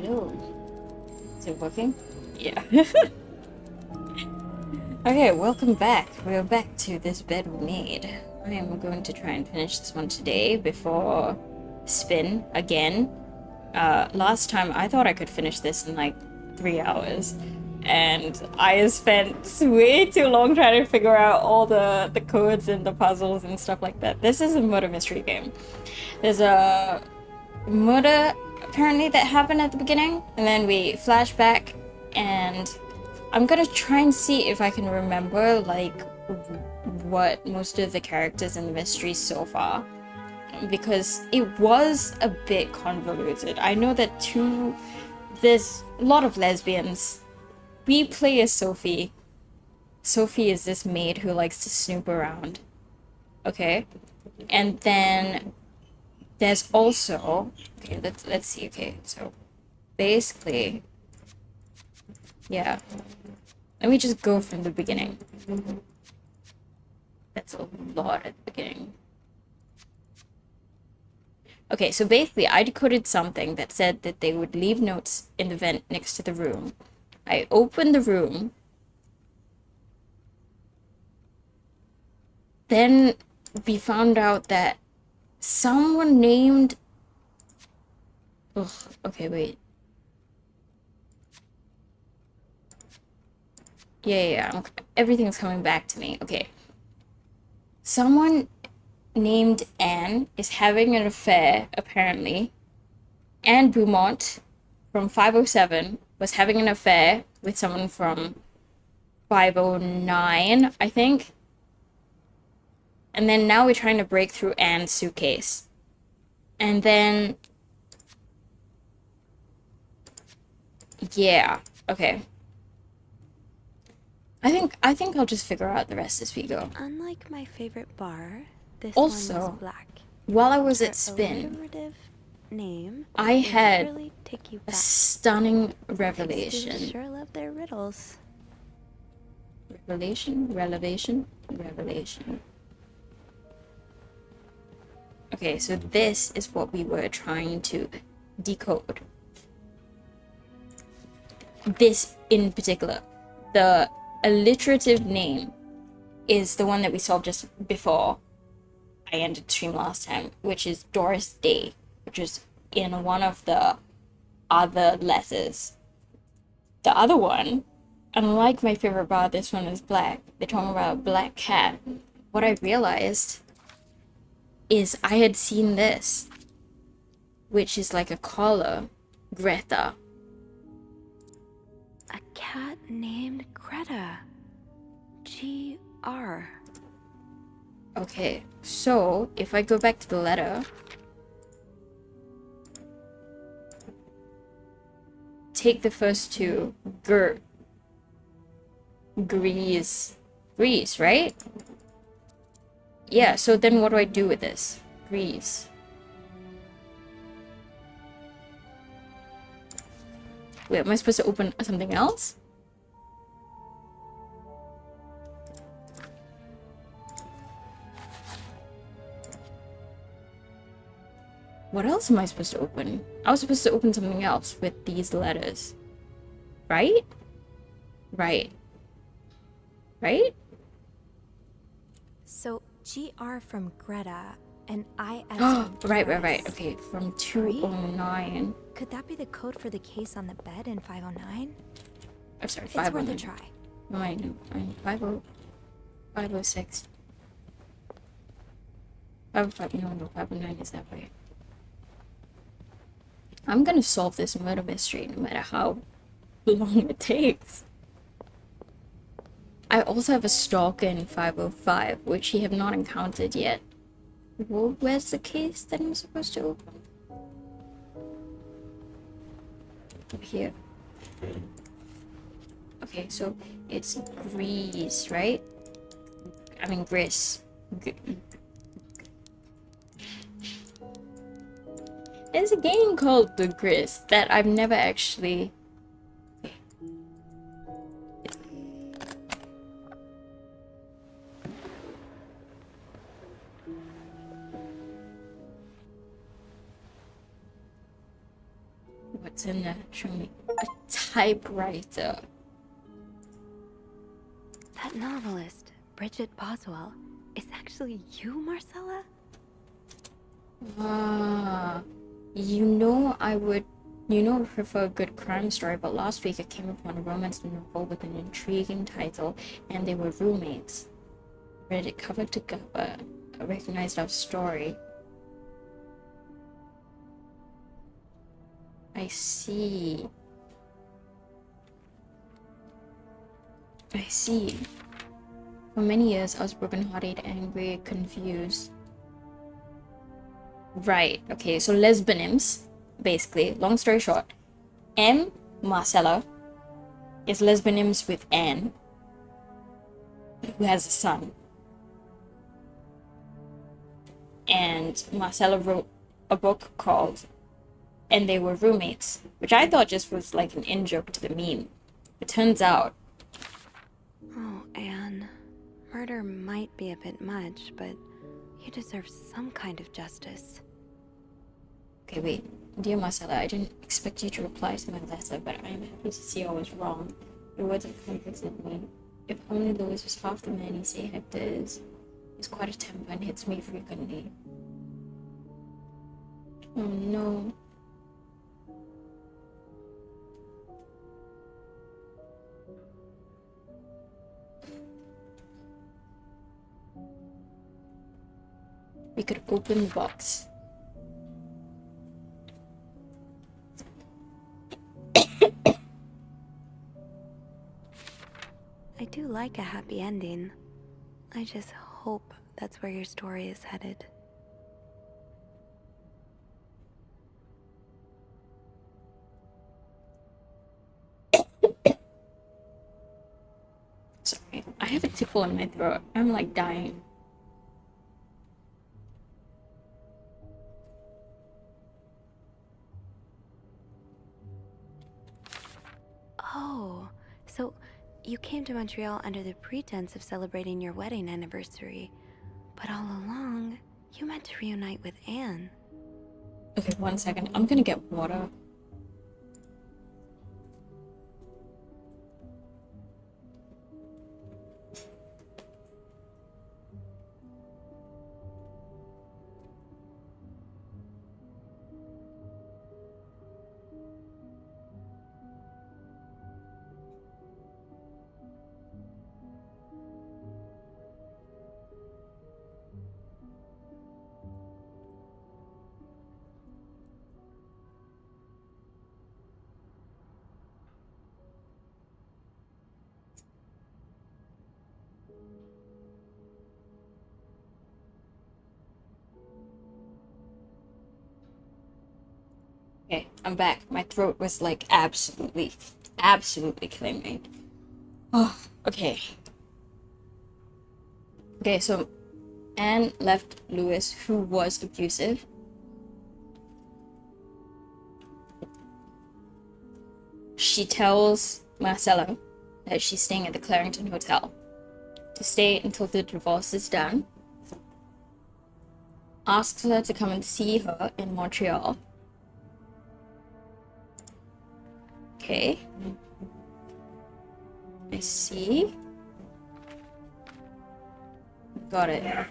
Hello. Is it working? Yeah. Okay, welcome back. We're back to this bed we made. I am going to try and finish this one today before spin again. Last time I thought I could finish this in like 3 hours, and I spent way too long trying to figure out all the codes and the puzzles and stuff like that. This is a murder mystery game. There's a murder apparently that happened at the beginning, and then we flash back, and I'm gonna try and see if I can remember like what most of the characters in the mystery so far, because it was a bit convoluted. I know that there's a lot of lesbians. We play as Sophie. Sophie is this maid who likes to snoop around. Okay? And then there's also, okay, let's see. Okay, so basically, yeah. Let me just go from the beginning. That's a lot at the beginning. Okay, so basically I decoded something that said that they would leave notes in the vent next to the room. I opened the room. Then we found out that someone named... Ugh, okay, wait. Yeah, everything's coming back to me. Okay. Someone named Anne is having an affair, apparently. Anne Beaumont from 507 was having an affair with someone from 509, I think. And then now we're trying to break through Anne's suitcase. And then... yeah, okay. I think I'll just figure out the rest as we go. Unlike my favorite bar, this Also, one was black. while I was Her at Spin, alliterative name I will had surely take you a back. stunning Students revelation. sure love their riddles. Revelation. Okay, so this is what we were trying to decode. This in particular, the alliterative name is the one that we solved just before I ended stream last time, which is Doris Day, which is in one of the other letters. The other one, unlike my favorite bar, this one is black. They're talking about a black cat. What I realized is I had seen this, which is like a collar, Greta. A cat named Greta. G-R. Okay, so if I go back to the letter, take the first two, Grease, right? Yeah, so then what do I do with this? Grease. Wait, am I supposed to open something else? What else am I supposed to open? I was supposed to open something else with these letters. Right? Right. So G-R from Greta and I-S Oh, from right. Doris. Okay, from 209. Could that be the code for the case on the bed in 509? I'm sorry, It's worth a 509. try. No, I know. 506. 505, no, 509 is that way. I'm gonna solve this murder mystery no matter how long it takes. I also have a stalker in 505, which we have not encountered yet. Well, where's the case that I'm supposed to open? Up here. Okay, so it's Grease, right? I mean, Gris. There's a game called The Gris that I've never actually... What's in there? Show me. A typewriter. That novelist, Bridget Boswell, is actually you, Marcella? Ah, I prefer a good crime story, but last week I came upon a romance novel with an intriguing title, and they were roommates. Read it cover to cover. I recognized our story. I see. For many years, I was broken-hearted, angry, confused. Right, okay, so lesbianims, basically. Long story short, M. Marcella is lesbianims with Anne, who has a son. And Marcella wrote a book called And They Were Roommates, which I thought just was like an in-joke to the meme. It turns out... Oh, Anne. Murder might be a bit much, but you deserve some kind of justice. Okay, wait. Dear Marcella, I didn't expect you to reply to my letter, but I am happy to see I was wrong. Your words have comforted me. If only Louis was half the man he say Hector is. He's quite a temper and hits me frequently. Oh no. We could open the box. I do like a happy ending. I just hope that's where your story is headed. Sorry, I have a tickle in my throat. I'm like dying. Oh, so you came to Montreal under the pretense of celebrating your wedding anniversary, but all along, you meant to reunite with Anne. Okay, 1 second. I'm gonna get water. Okay, I'm back. My throat was like absolutely killing me. Oh, okay. Okay, so Anne left Louis, who was abusive. She tells Marcella that she's staying at the Clarington Hotel to stay until the divorce is done. Asks her to come and see her in Montreal. Okay. I see. Got it.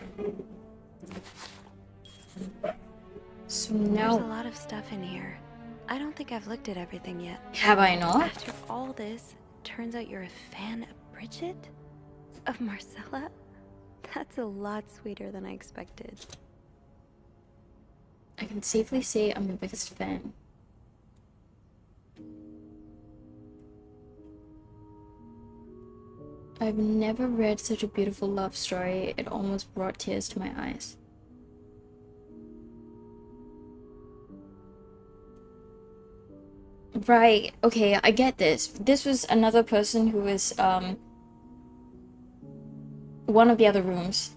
So now... There's a lot of stuff in here. I don't think I've looked at everything yet. Have I not? After all this, turns out you're a fan of Bridget? Of Marcella? That's a lot sweeter than I expected. I can safely say I'm your biggest fan. I've never read such a beautiful love story. It almost brought tears to my eyes. Right, okay, I get this. This was another person who was, one of the other rooms.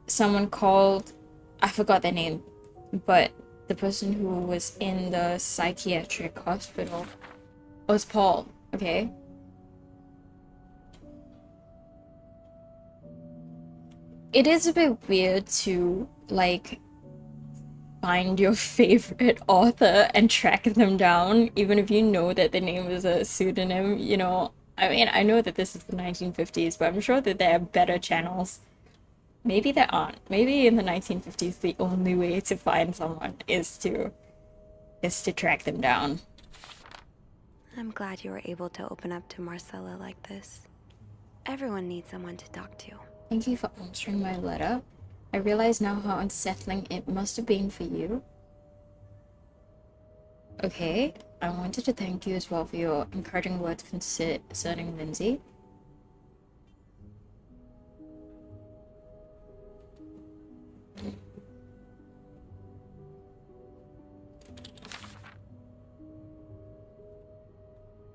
Someone called, I forgot their name, but the person who was in the psychiatric hospital was Paul, okay? It is a bit weird to, like, find your favorite author and track them down, even if you know that the name is a pseudonym, you know. I mean, I know that this is the 1950s, but I'm sure that there are better channels. Maybe there aren't. Maybe in the 1950s, the only way to find someone is to track them down. I'm glad you were able to open up to Marcella like this. Everyone needs someone to talk to. Thank you for answering my letter. I realize now how unsettling it must have been for you. Okay, I wanted to thank you as well for your encouraging words concerning Lindsay.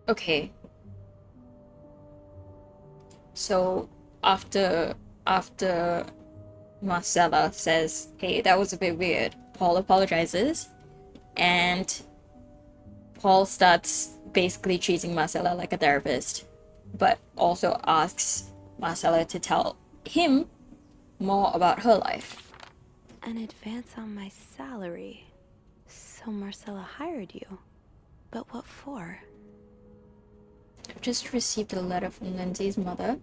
Okay. So after Marcella says, "Hey, that was a bit weird," Paul apologizes, and Paul starts basically treating Marcella like a therapist, but also asks Marcella to tell him more about her life. An advance on my salary. So Marcella hired you. But what for? I've just received a letter from Lindsay's mother.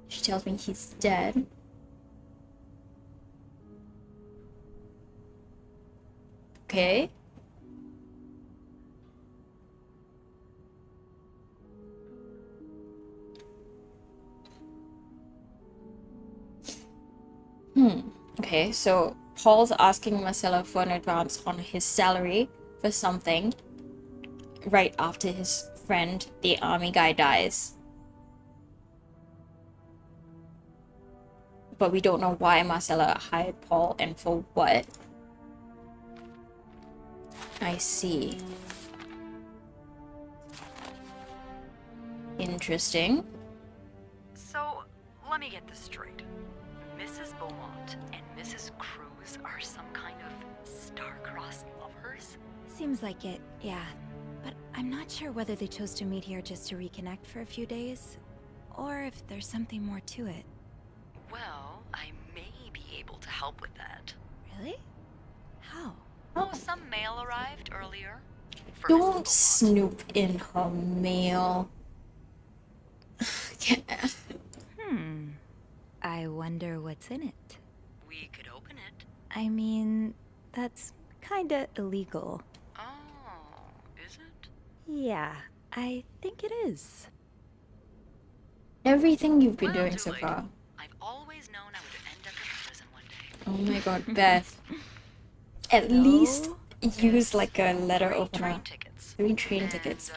She tells me he's dead. Okay. Okay, so Paul's asking Marcella for an advance on his salary for something right after his friend, the army guy, dies. But we don't know why Marcella hired Paul and for what. I see. Interesting. So, let me get this straight. Mrs. Beaumont and Mrs. Cruz are some kind of star-crossed lovers? Seems like it, yeah. But I'm not sure whether they chose to meet here just to reconnect for a few days, or if there's something more to it. Well, I may be able to help with that. Really? How? Oh, some mail arrived earlier. For Mrs. Don't Beaumont. snoop in her mail. I wonder what's in it. We could open it. I mean, that's kinda illegal. Oh, is it? Yeah, I think it is. Everything you've been Well, doing too so late. far. I've always known I would end up in prison one day. Oh my god, Beth. At least use like a letter 3 opener. train tickets. 3 train And, tickets.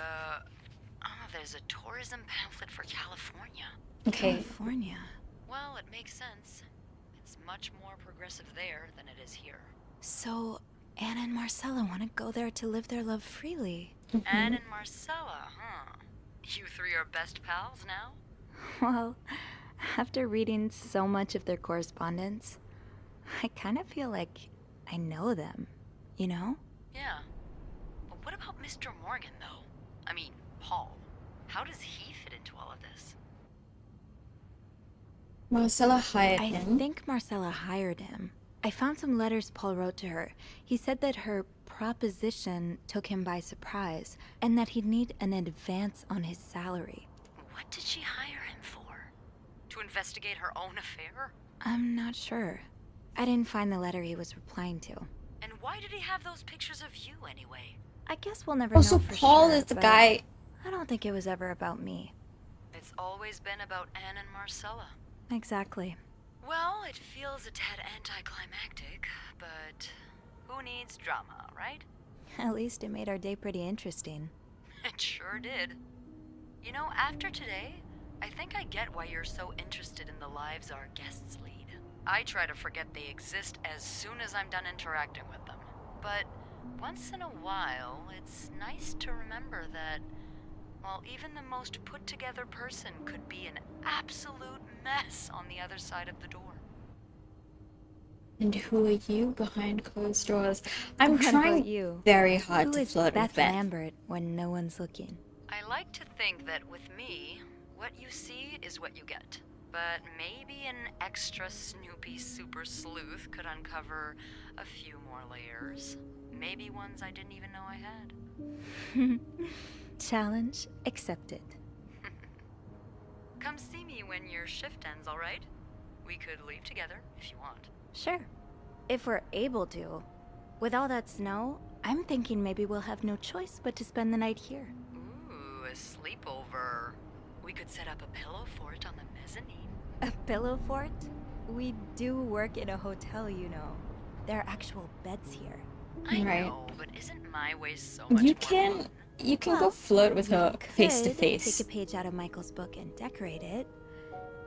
there's a tourism pamphlet for California. Okay. California. Well, it makes sense. It's much more progressive there than it is here. So, Anna and Marcella want to go there to live their love freely. Anne and Marcella, huh? You three are best pals now? Well, after reading so much of their correspondence, I kind of feel like I know them, you know? Yeah. But what about Mr. Morgan, though? I mean, Paul. How does he fit into all of this? Marcella hired I him. think Marcella hired him. I found some letters Paul wrote to her. He said that her proposition took him by surprise, and that he'd need an advance on his salary. What did she hire him for? To investigate her own affair? I'm not sure. I didn't find the letter he was replying to. And why did he have those pictures of you anyway? I guess we'll never Also, know for Paul sure, is the but guy. I don't think it was ever about me. It's always been about Anne and Marcella. Exactly. Well, it feels a tad anticlimactic, but who needs drama, right? At least it made our day pretty interesting. It sure did. You know, after today, I think I get why you're so interested in the lives our guests lead. I try to forget they exist as soon as I'm done interacting with them. But once in a while, it's nice to remember that, well, even the most put-together person could be an absolute mess on the other side of the door. And who are you behind closed doors? I'm What trying about you? very hard Who to is flirt Beth with Beth. Lambert when no one's looking? I like to think that with me, what you see is what you get. but maybe an extra snoopy super sleuth could uncover a few more layers. Maybe ones I didn't even know I had. Challenge accepted. Come see me when your shift ends, alright? We could leave together if you want. Sure. If we're able to. With all that snow, I'm thinking maybe we'll have no choice but to spend the night here. Ooh, a sleepover. We could set up a pillow fort on the mezzanine. A pillow fort? We do work in a hotel, you know. There are actual beds here. I Right. know, but isn't my way so much You more can fun? you can go Well, flirt with her face to Could face. take a page out of Michael's book and decorate it.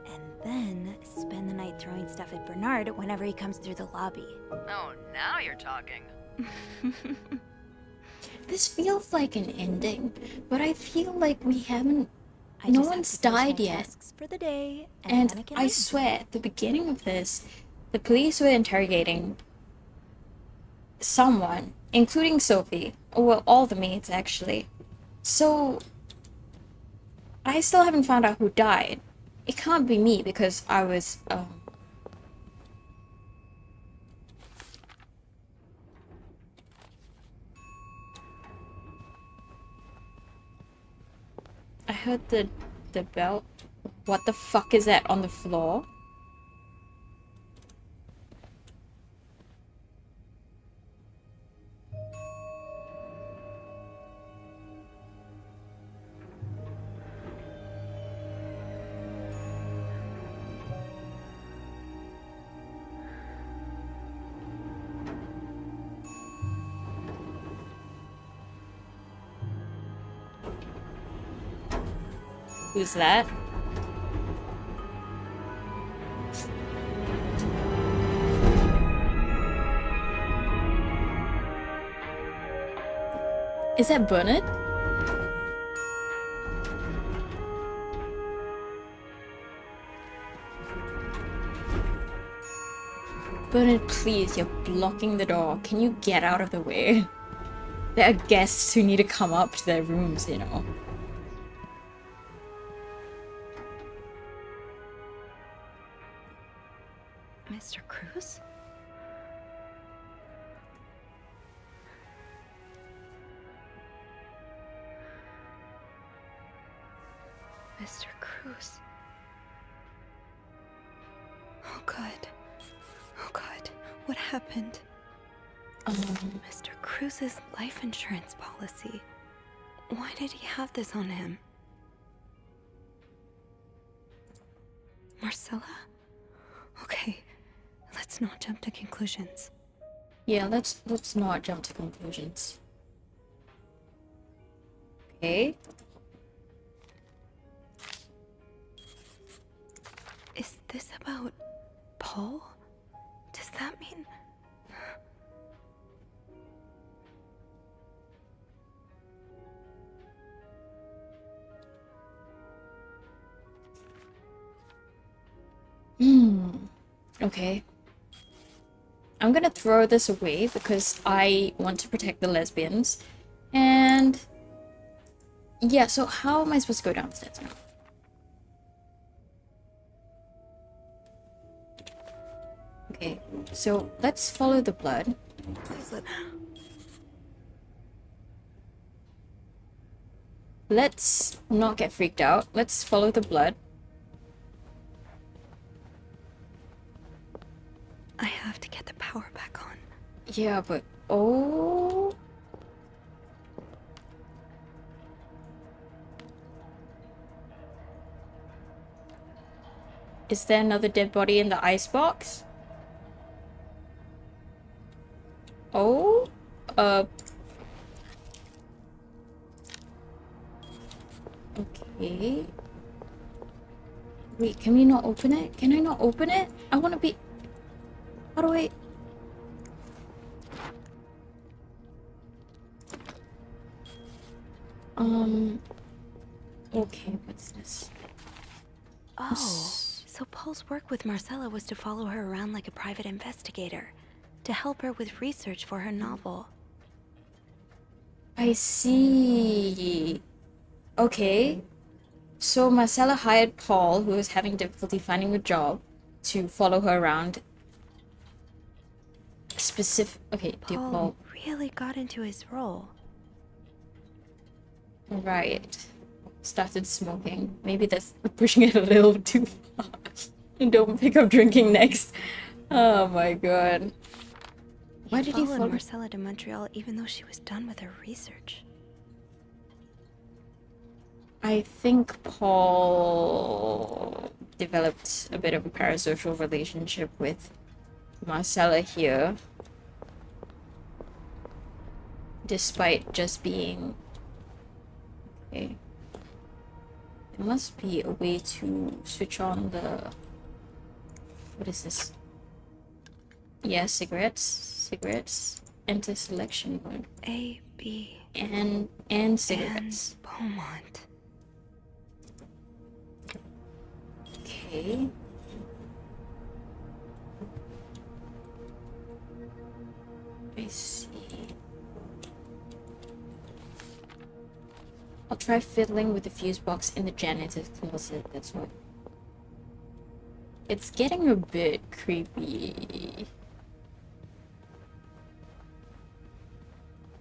And then spend the night throwing stuff at Bernard whenever he comes through the lobby. Oh, now you're talking. This feels like an ending, but I feel like we haven't. I No just have one's to finish my died yet. tasks for the day, And then can I leave. swear, at the beginning of this, the police were interrogating someone, including Sophie. Well, all the maids, actually. So, I still haven't found out who died. It can't be me because I was, I heard the bell. What the fuck is that on the floor? Who's that? Is that Bernard? Bernard, please, you're blocking the door. Can you get out of the way? There are guests who need to come up to their rooms, you know. Mr. Cruz? Mr. Cruz. Oh God. Oh God. What happened? Mr. Cruz's life insurance policy. Why did he have this on him? Marcella? Okay, let's not jump to conclusions. Yeah, let's not jump to conclusions. Okay. Is this about Paul? Does that mean... Okay. I'm gonna throw this away because I want to protect the lesbians. And... yeah, so how am I supposed to go downstairs now? Okay, so let's follow the blood. Please let... Let's not get freaked out. Let's follow the blood. I have to get the power back on. Yeah, but... oh... Is there another dead body in the icebox? Oh? Okay. Wait, can we not open it? Can I not open it? I want to be... How do I... Okay, what's this? Oh, so Paul's work with Marcella was to follow her around like a private investigator, to help her with research for her novel. I see. Okay. So Marcella hired Paul, who was having difficulty finding a job, to follow her around. Okay, dear Paul Paul. really got into his role. Right. Started smoking. Maybe that's pushing it a little too far. Don't pick up drinking next. Oh my god. Why did he followed follow? Marcella to Montreal even though she was done with her research? I think Paul developed a bit of a parasocial relationship with Marcella here. Despite just being... Okay. There must be a way to switch on the... What is this? Yeah, cigarettes. Cigarettes. Enter selection mode. A, B, And cigarettes. and Beaumont. Okay. I see. I'll try fiddling with the fuse box in the janitor's closet. That's what. It's getting a bit creepy.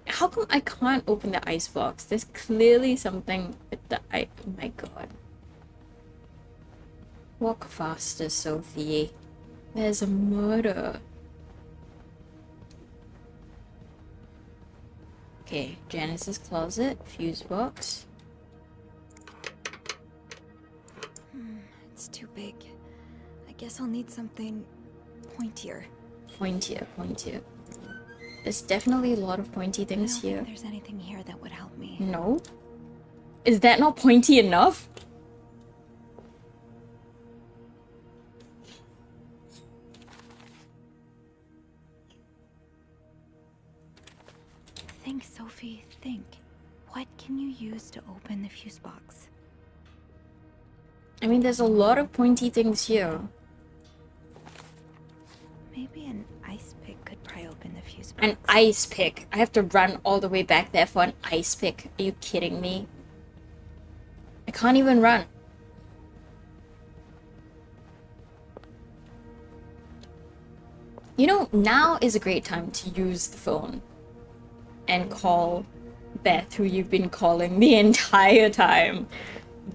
How come I can't open the icebox? There's clearly something with the oh my god. Walk faster, Sophie. There's a murder. Okay, Janice's closet, fuse box. It's too big. I guess I'll need something pointier. Pointier. There's definitely a lot of pointy I things don't here. think there's anything here that would help me. No? Is that not pointy enough? Think, Sophie, think. What can you use to open the fuse box? I mean, there's a lot of pointy things here. Maybe an ice pick could pry open the fuse box. An ice pick. I have to run all the way back there for an ice pick. Are you kidding me? I can't even run. You know, now is a great time to use the phone and call Beth, who you've been calling the entire time.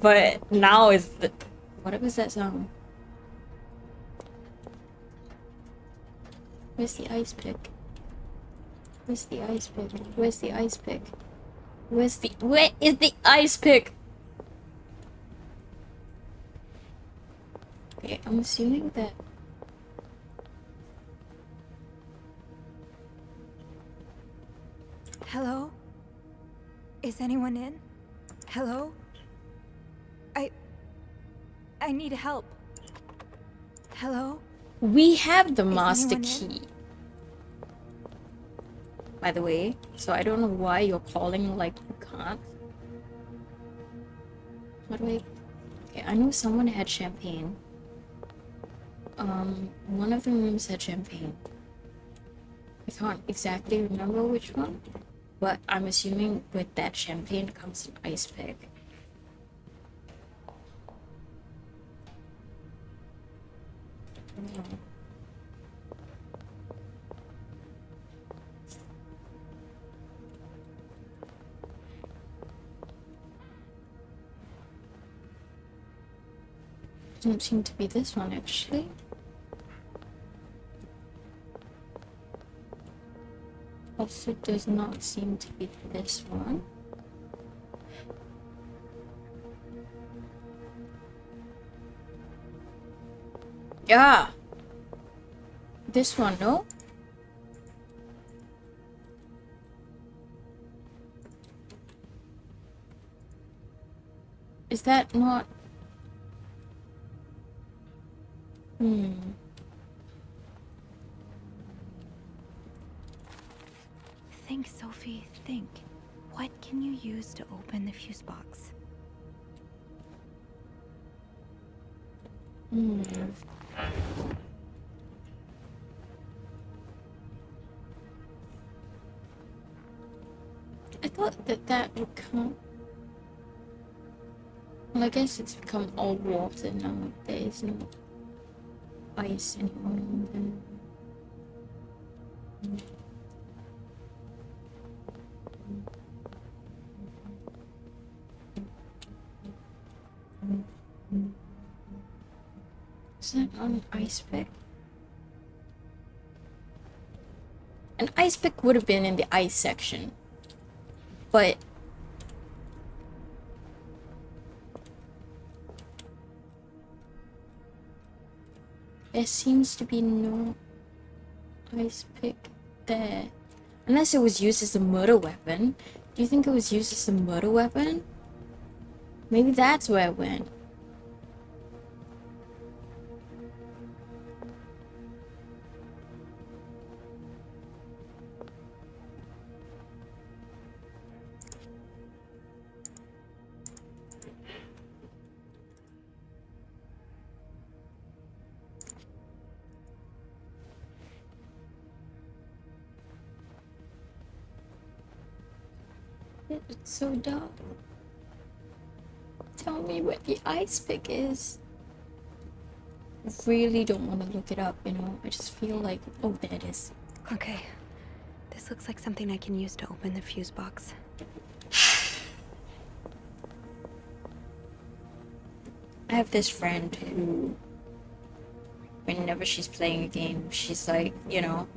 But now is the... What was that sound? Where's the ice pick? Where's the ice pick? Where's the ice pick? Where is the ice pick? Okay, I'm assuming that... Hello? Is anyone in? Hello? I need help. Hello? We have the master anyone in? key. By the way, so I don't know why you're calling like you can't. What do I... Okay, I know someone had champagne. One of the rooms had champagne. I can't exactly remember which one, but I'm assuming with that champagne comes an ice pick. Doesn't seem to be this one actually. Also does not seem to be this one. Yeah. This one, no? Is that not... Think, Sophie, think. What can you use to open the fuse box? I thought that would count. Well, I guess it's become all water now. There is no ice anymore in there. Is that an ice pick? An ice pick would have been in the ice section, but there seems to be no ice pick there. Unless it was used as a murder weapon. Do you think it was used as a murder weapon? Maybe that's where it went. It's so dark. Tell me where the ice pick is. I really don't want to look it up, you know? I just feel like, oh, there it is. Okay. This looks like something I can use to open the fuse box. I have this friend who, whenever she's playing a game, she's like, you know,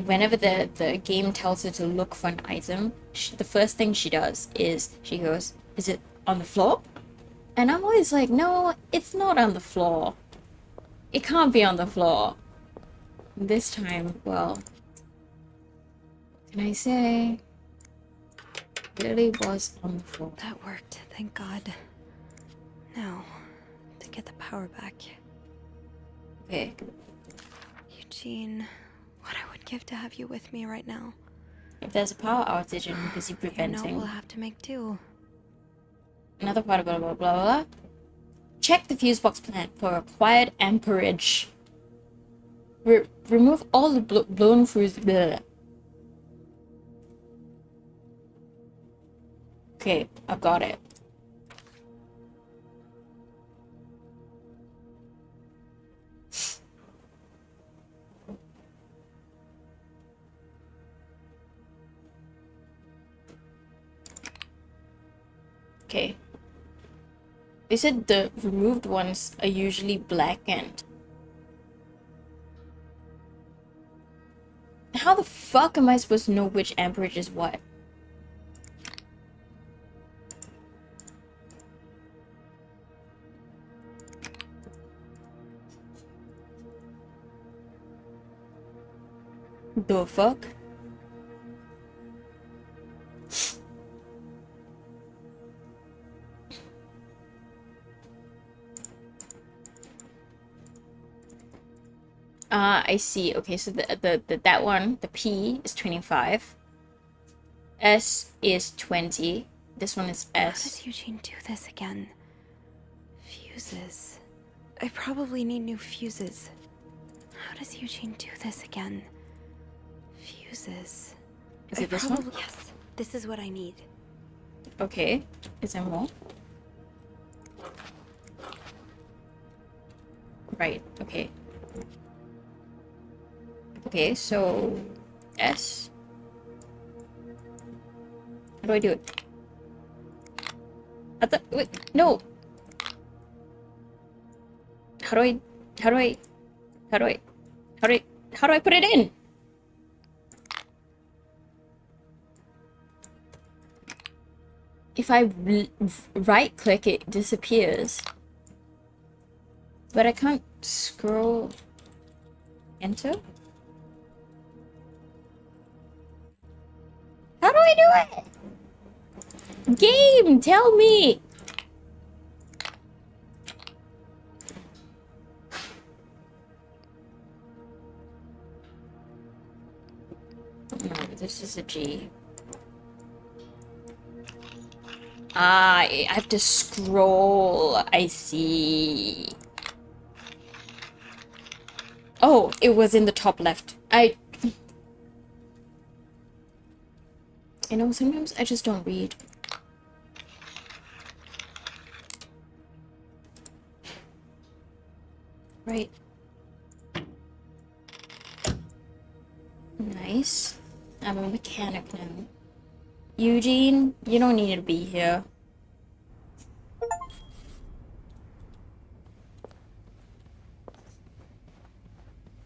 whenever the game tells her to look for an item, the first thing she does is she goes, is it on the floor? And I'm always like, no, it's not on the floor. It can't be on the floor. This time, well, what can I say? It really was on the floor. That worked, thank God. Now, to get the power back. Okay. Eugene, what I would give to have you with me right now. If there's a power outage and I'm busy You know preventing we'll have to make do. another part of blah blah blah blah. Check the fuse box plant for required amperage. Remove all the blown fuse. Bleh. Okay, I've got it. Okay. They said the removed ones are usually blackened. How the fuck am I supposed to know which amperage is what? The fuck? I see. Okay, so that one, the P is 25. S is 20. This one is How S. does Eugene do this again? Fuses. I probably need new fuses. How does Eugene do this again? Fuses. Is it this one? Yes. This is what I need. Okay. Is there more? Right. Okay. Okay, so S. How do I do it? Wait, no. How do I put it in? If I right click, it disappears. But I can't scroll. Enter? How do I do it? Game, tell me! No, this is a G. Ah, I have to scroll. I see. Oh, it was in the top left. You know, sometimes I just don't read. Right. Nice. I'm a mechanic now. Eugene, you don't need to be here.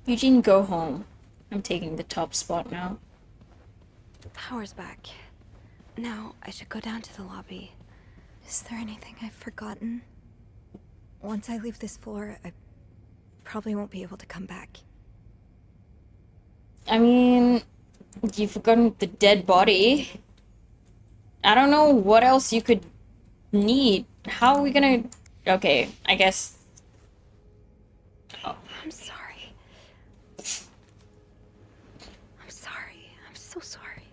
Eugene, go home. I'm taking the top spot now. Power's back. Now I should go down to the lobby. Is there anything I've forgotten? Once I leave this floor, I probably won't be able to come back. I mean, you've forgotten the dead body. I don't know what else you could need. How are we gonna... Okay, I guess... Oh. I'm sorry. I'm sorry. I'm so sorry.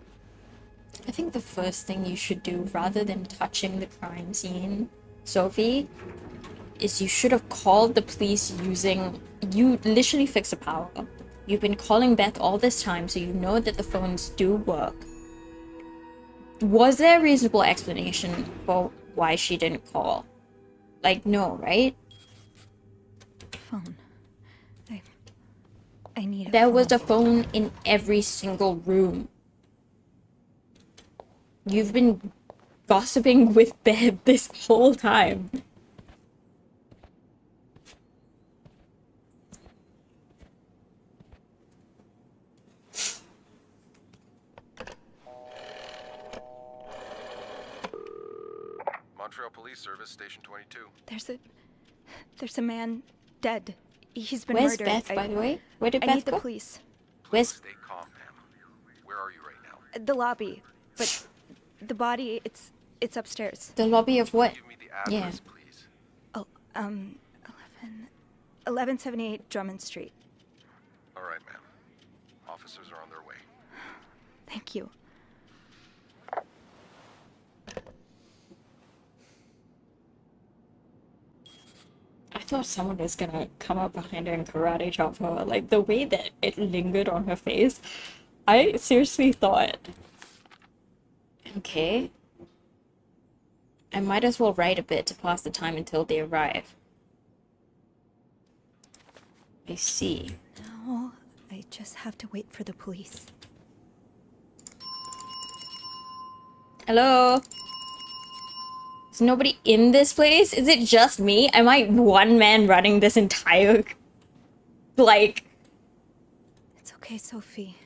I think the first thing you should do, rather than touching the crime scene, Sophie, is you should have called the police using... You literally fixed the power. You've been calling Beth all this time, so you know that the phones do work. Was there a reasonable explanation for why she didn't call? Like, no, right? Phone. I need a There phone. was a phone in every single room. You've been gossiping with Beth this whole time. Montreal Police Service, Station 22. There's a man dead. He's been Where's murdered. Beth, by the way? Where did I Beth need the go? police. Where's Stay calm, Pam. Where are you right now? The lobby. But the body, it's upstairs. the lobby of what? Give me the address, please. Oh, 1178 Drummond Street. All right, ma'am. Officers are on their way. Thank you. I thought someone was gonna come up behind her and karate chop her. Like, the way that it lingered on her face, I seriously thought, okay, I might as well write a bit to pass the time until they arrive. I see. Now, I just have to wait for the police. Hello? Is nobody in this place? Is it just me? Am I one man running this entire... Like... It's okay, Sophie.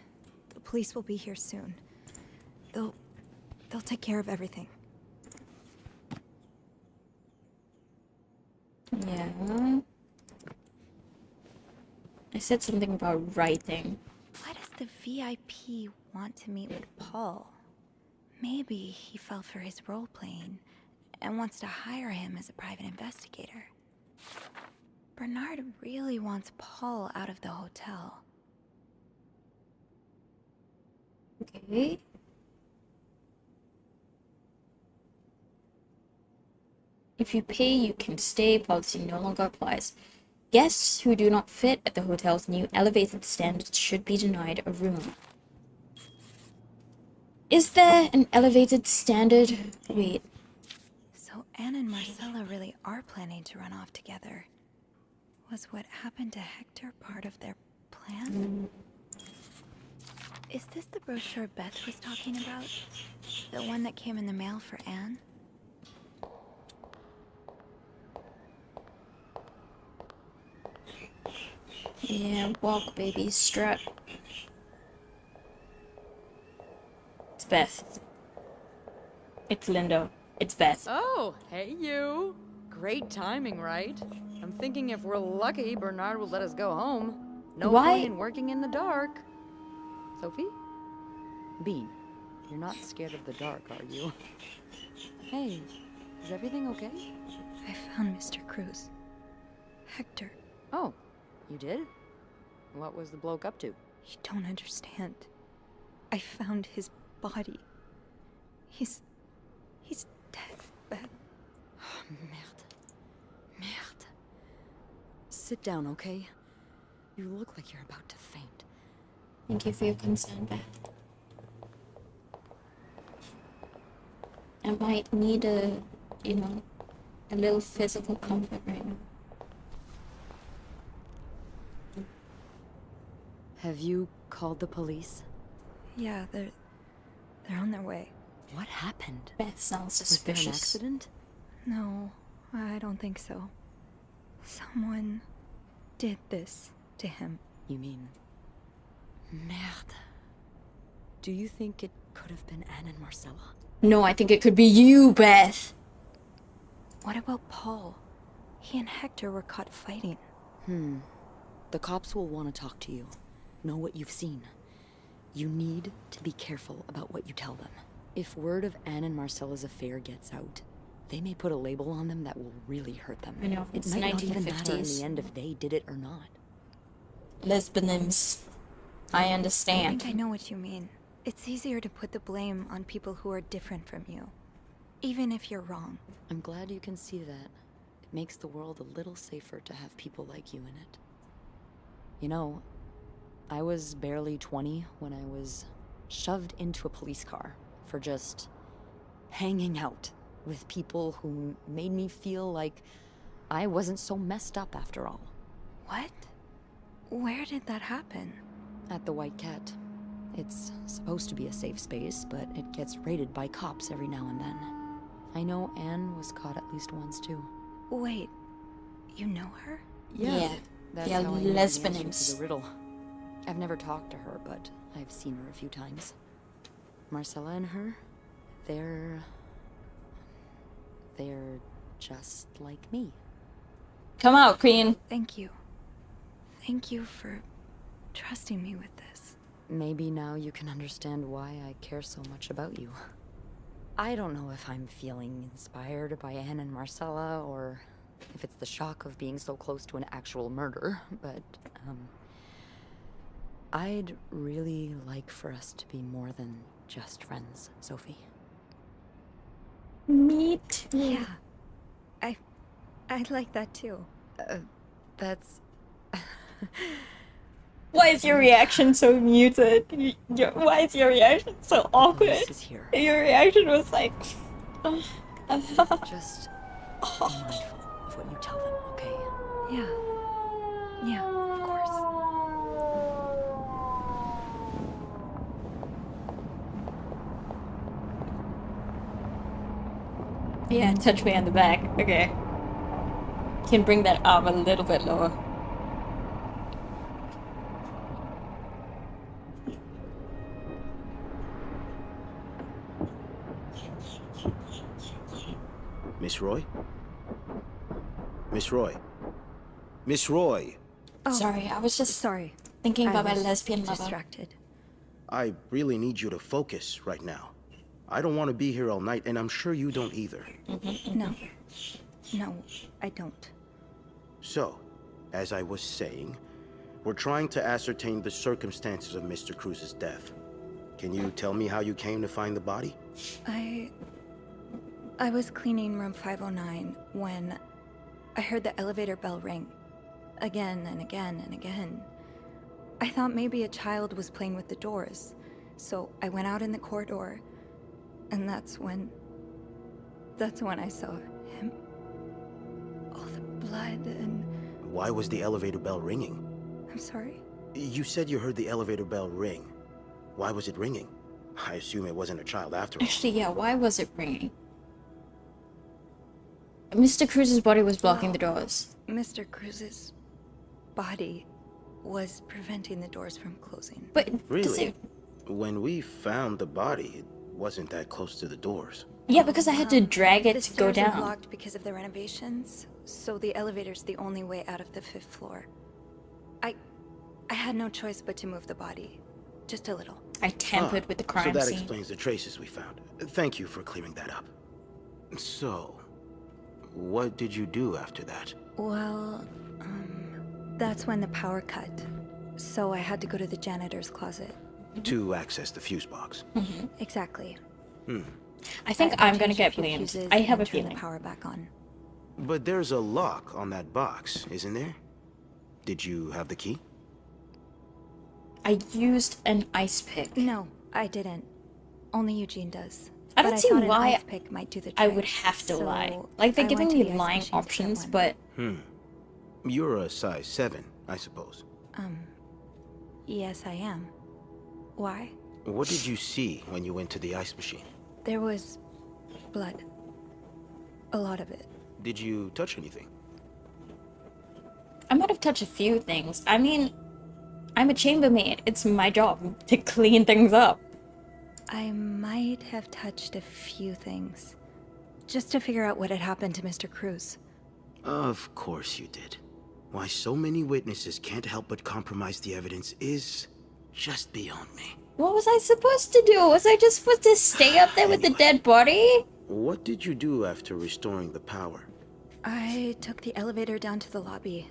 The police will be here soon. They'll take care of everything. Yeah... I said something about writing. Why does the VIP want to meet with Paul? Maybe he fell for his role-playing and wants to hire him as a private investigator. Bernard really wants Paul out of the hotel. Okay. If you pay, you can stay. Policy no longer applies. Guests who do not fit at the hotel's new elevated standards should be denied a room. Is there an elevated standard? Wait. So Anne and Marcella really are planning to run off together. Was what happened to Hector part of their plan? Is this the brochure Beth was talking about? The one that came in the mail for Anne? Yeah, walk, baby, strut. It's Beth. It's Linda. It's Beth. Oh, hey you. Great timing, right? I'm thinking if we're lucky, Bernard will let us go home. No Why? point in working in the dark. Sophie? Bean, you're not scared of the dark, are you? Hey, is everything okay? I found Mr. Cruz. Hector, Oh, you did? What was the bloke up to? you don't understand. I found his body. He's dead, Beth. Merde. Merde. Sit down, okay? You look like you're about to faint. Thank you for your concern, Beth. I might need a little physical comfort right now. Have you called the police? Yeah, they're on their way. What happened? Beth sounds Was there an suspicious. accident? No, I don't think so. Someone did this to him. You mean... Merde. Do you think it could have been Anne and Marcella? No, I think it could be you, Beth. What about Paul? He and Hector were caught fighting. The cops will want to talk to you. Know what you've seen. You need to be careful about what you tell them. If word of Anne and Marcella's affair gets out, they may put a label on them that will really hurt them. I know, It it's might not even matter in 1950s. the end if they did it or not. Lesbianisms. I I understand. think I know what you mean. It's easier to put the blame on people who are different from you. Even if you're wrong. I'm glad you can see that. It makes the world a little safer to have people like you in it. You know, I was barely 20 when I was shoved into a police car for just hanging out with people who made me feel like I wasn't so messed up after all. What? Where did that happen? At the White Cat. It's supposed to be a safe space, but it gets raided by cops every now and then. I know Anne was caught at least once too. Wait, you know her? Yeah. That's Yeah, how I knew the answer lesbianisms. to the riddle. I've never talked to her, but I've seen her a few times. Marcella and her, they're just like me. Come out, Queen. Thank you. Thank you for trusting me with this. Maybe now you can understand why I care so much about you. I don't know if I'm feeling inspired by Anne and Marcella, or if it's the shock of being so close to an actual murder, but, I'd really like for us to be more than just friends, Sophie. Me too. Yeah. I'd like that too. That's... Why is your reaction so muted? Why is your reaction so awkward? Police is here. Your reaction was like... Just be mindful of what you tell them, okay? Yeah. Yeah, of course. Yeah, touch me on the back. Okay. Can bring that arm a little bit lower. Miss Roy? Miss Roy? Miss Roy! Oh, Sorry, I was just sorry. thinking I about my was lesbian lover. distracted. I really need you to focus right now. I don't want to be here all night, and I'm sure you don't either. No. No, I don't. So, as I was saying, we're trying to ascertain the circumstances of Mr. Cruz's death. Can you tell me how you came to find the body? I was cleaning room 509 when I heard the elevator bell ring. Again and again and again. I thought maybe a child was playing with the doors, so I went out in the corridor, and that's when I saw him. All the blood and... Why was the elevator bell ringing? I'm sorry? You said you heard the elevator bell ring. Why was it ringing? I assume it wasn't a child after all. Actually, yeah, why was it ringing? Mr. Cruz's body was blocking the doors. Mr. Cruz's body was preventing the doors from closing. But does Really? it... When we found the body, it wasn't that close to the doors. Yeah, because I had to drag it The to go stairs are down. blocked because of the renovations, so the elevator's the only way out of the 5th floor. I had no choice but to move the body. Just a little. I tampered with the crime So that scene. explains the traces we found. Thank you for clearing that up. So, what did you do after that? Well, that's when the power cut. So I had to go to the janitor's closet. To access the fuse box. Exactly. I think I I'm gonna changed a get few blamed. fuses I have and a turned feeling. the power back on. But there's a lock on that box, isn't there? Did you have the key? I used an ice pick. No, I didn't. Only Eugene does. I don't But see thought why an ice pick might do the trick. I would have to lie. Like, they're I giving went to me the ice lying machine to get options, one. but You're a size 7, I suppose. Yes, I am. Why? What did you see when you went to the ice machine? There was blood. A lot of it. Did you touch anything? I might have touched a few things. I mean, I'm a chambermaid. It's my job to clean things up. I might have touched a few things. Just to figure out what had happened to Mr. Cruz. Of course you did. Why so many witnesses can't help but compromise the evidence is just beyond me. What was I supposed to do? Was I just supposed to stay up there with the dead body? What did you do after restoring the power? I took the elevator down to the lobby.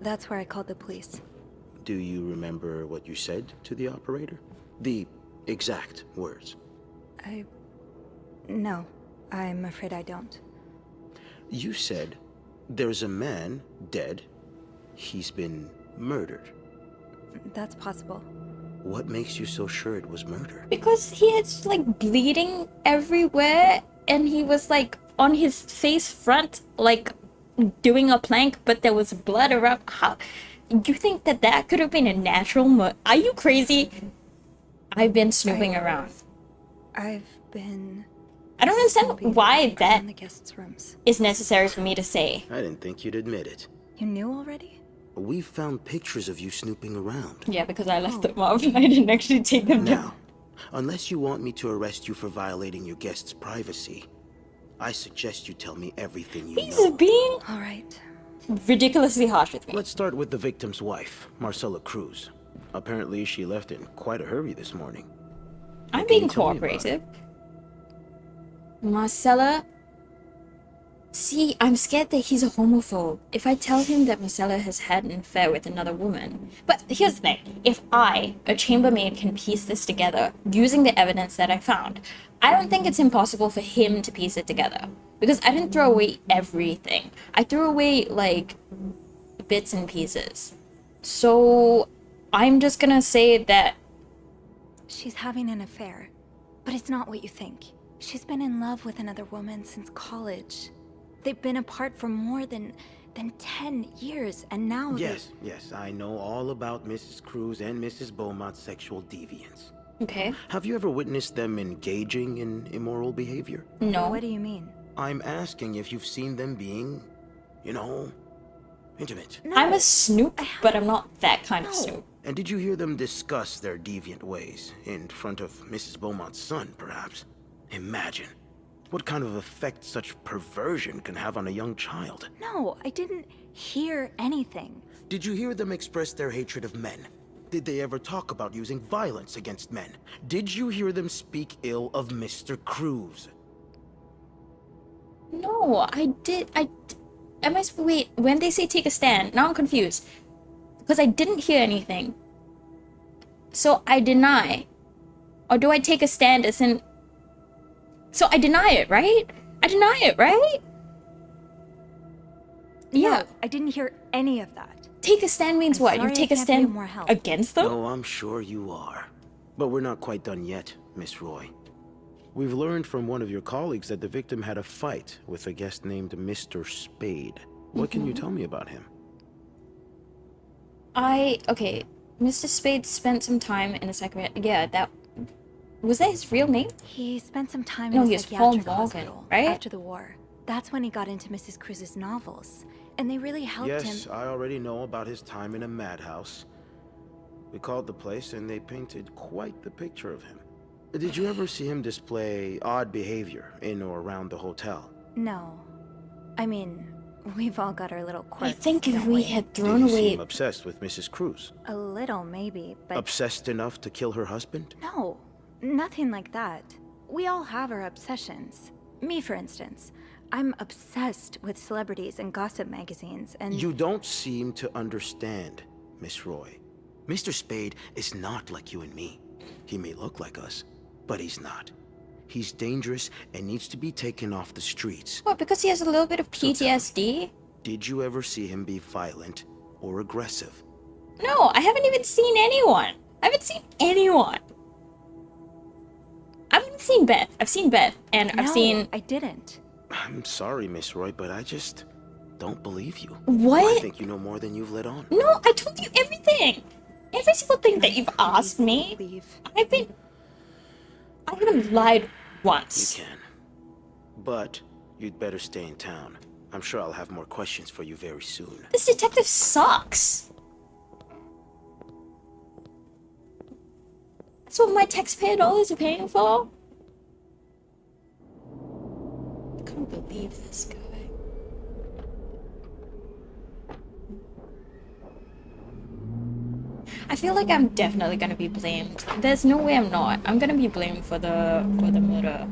That's where I called the police. Do you remember what you said to the operator? The exact words. No, I'm afraid I don't. You said, there's a man dead. He's been murdered. That's possible. What makes you so sure it was murder? Because he had like bleeding everywhere and he was like on his face front, like doing a plank, but there was blood around. How you think that that could have been a natural Are you crazy? I've been snooping around. I've been... I don't understand why that in the guests' rooms. is necessary for me to say. I didn't think you'd admit it. You knew already? We found pictures of you snooping around. Yeah, because I left them up. I didn't actually take them down. Now, unless you want me to arrest you for violating your guest's privacy, I suggest you tell me everything you He's know. being All right. ridiculously harsh with me. Let's start with the victim's wife, Marcella Cruz. Apparently, she left in quite a hurry this morning. I'm What can being you tell me about cooperative. Marcella. See, I'm scared that he's a homophobe. If I tell him that Marcella has had an affair with another woman. But here's the thing. If I, a chambermaid, can piece this together using the evidence that I found, I don't think it's impossible for him to piece it together. Because I didn't throw away everything. I threw away, like, bits and pieces. So, I'm just gonna say that She's having an affair. But it's not what you think. She's been in love with another woman since college. They've been apart for more than 10 years, and now Yes, I know all about Mrs. Cruz and Mrs. Beaumont's sexual deviance. Okay. Have you ever witnessed them engaging in immoral behavior? No. What do you mean? I'm asking if you've seen them being, you know, intimate. No. I'm a snoop, but I'm not that kind of No. snoop. And did you hear them discuss their deviant ways in front of Mrs. Beaumont's son, perhaps? Imagine what kind of effect such perversion can have on a young child. No, I didn't hear anything. Did you hear them express their hatred of men? Did they ever talk about using violence against men? Did you hear them speak ill of Mr. Cruz? No, wait, when they say take a stand, now I'm confused. Because I didn't hear anything. So I deny. Or do I take a stand as in... So I deny it, right? I deny it, right? Yeah. No, I didn't hear any of that. Take a stand means I'm what? sorry You I take a can't be of stand more help. against them? Oh, I'm sure you are. But we're not quite done yet, Miss Roy. We've learned from one of your colleagues that the victim had a fight with a guest named Mr. Spade. What can you tell me about him? Okay, Mr. Spade spent some time in a psychiatric... Yeah, that... Was that his real name? He spent some time No, in he a was Paul psychiatric Morgan, hospital right? after the war. That's when he got into Mrs. Cruz's novels. And they really helped him. Yes, I already know about his time in a madhouse. We called the place and they painted quite the picture of him. Did you ever see him display odd behavior in or around the hotel? No. I mean, we've all got our little quirks. I think if don't we we? had Did thrown you away... seem obsessed with Mrs. Cruz? A little, maybe, but Obsessed enough to kill her husband? no. Nothing like that. We all have our obsessions. Me, for instance. I'm obsessed with celebrities and gossip magazines, and... You don't seem to understand, Miss Roy. Mr. Spade is not like you and me. He may look like us, but he's not. He's dangerous and needs to be taken off the streets. What, because he has a little bit of So tell me, PTSD? Did you ever see him be violent or aggressive? No, I haven't even seen anyone. I haven't seen anyone. I've even seen Beth. I've seen Beth, and I've No, seen... I didn't. I'm sorry, Miss Roy, but I just don't believe you. What? I think you know more than you've let on. No, I told you everything. every single thing that you've asked me, Leave. I haven't lied You once. can. But you'd better stay in town. I'm sure I'll have more questions for you very soon. This detective sucks. That's what my taxpayer dollars are paying for. I can't believe this guy. I feel like I'm definitely gonna be blamed. There's no way I'm not. I'm gonna be blamed for the murder.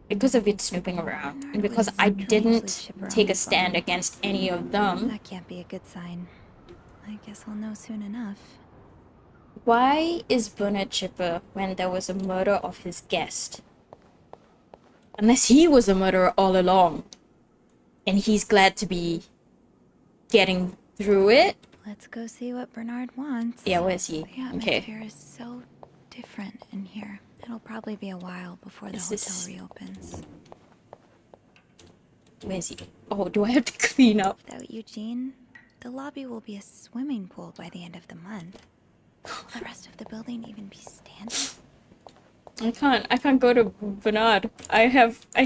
Because of it snooping around. And because I didn't take a stand against any of them. That can't be a good sign. I guess I'll know soon enough. Why is Bernard chipper when there was a murder of his guest? Unless he was a murderer all along. And he's glad to be getting through it. Let's go see what Bernard wants. Yeah, where is he? The Okay. atmosphere is so different in here. It'll probably be a while before the Is hotel this- reopens. Where is he? Oh, do I have to clean up? Without Eugene, the lobby will be a swimming pool by the end of the month. Will the rest of the building even be standing? I can't go to Bernard. I have, I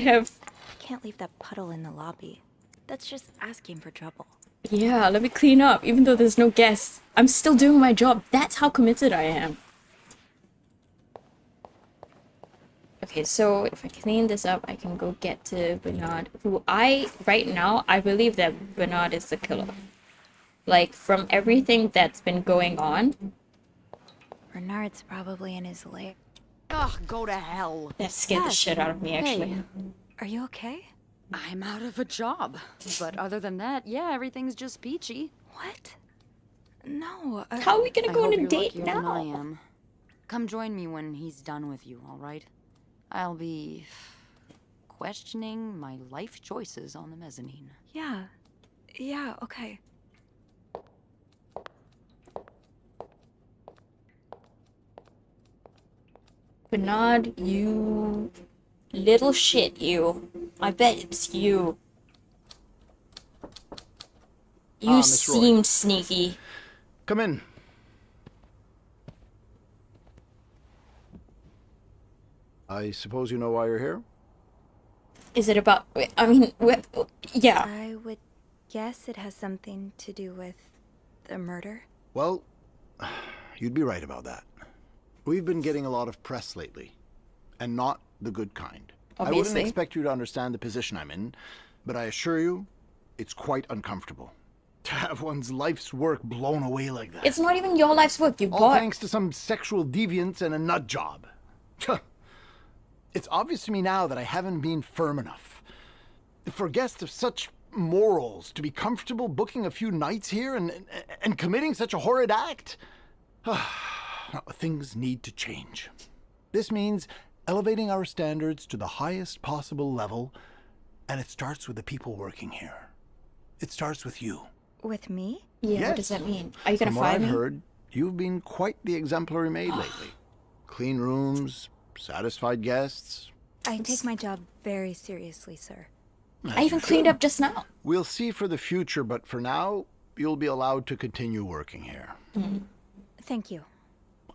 can't leave that puddle in the lobby. That's just asking for trouble. yeah, let me clean up, even though there's no guests. I'm still doing my job. That's how committed I am. Okay, so if I clean this up, I can go get to Bernard, who right now, I believe that Bernard is the killer. Like, from everything that's been going on, Bernard's probably in his lair. Ugh, go to hell. that scared the Yes. shit out of me, actually. Hey. Are you okay? I'm out of a job. But other than that, yeah, everything's just peachy. What? No. How are we gonna I go hope on a you're date luckier than I now? am. Come join me when he's done with you, all right? I'll be questioning my life choices on the mezzanine. Yeah. Yeah, okay. Bernard, you little shit, you. I bet it's you. You Miss Roy. seemed sneaky. Come in. I suppose you know why you're here? Is it about? I mean, yeah. I would guess it has something to do with the murder. Well, you'd be right about that. We've been getting a lot of press lately, and not the good kind. I wouldn't Obviously. expect you to understand the position I'm in, but I assure you, it's quite uncomfortable. To have one's life's work blown away like that. It's not even your life's work. You All bought. thanks to some sexual deviance and a nut job. It's obvious to me now that I haven't been firm enough. For guests of such morals to be comfortable booking a few nights here and committing such a horrid act. Things need to change. This means elevating our standards to the highest possible level, and it starts with the people working here. It starts with you. With me? Yeah. Yes. What does that mean? Are you gonna From what fire I've me? heard, you've been quite the exemplary maid lately. Clean rooms, satisfied guests. I take my job very seriously, sir. I even cleaned up just now. We'll see for the future, but for now, you'll be allowed to continue working here. Thank you.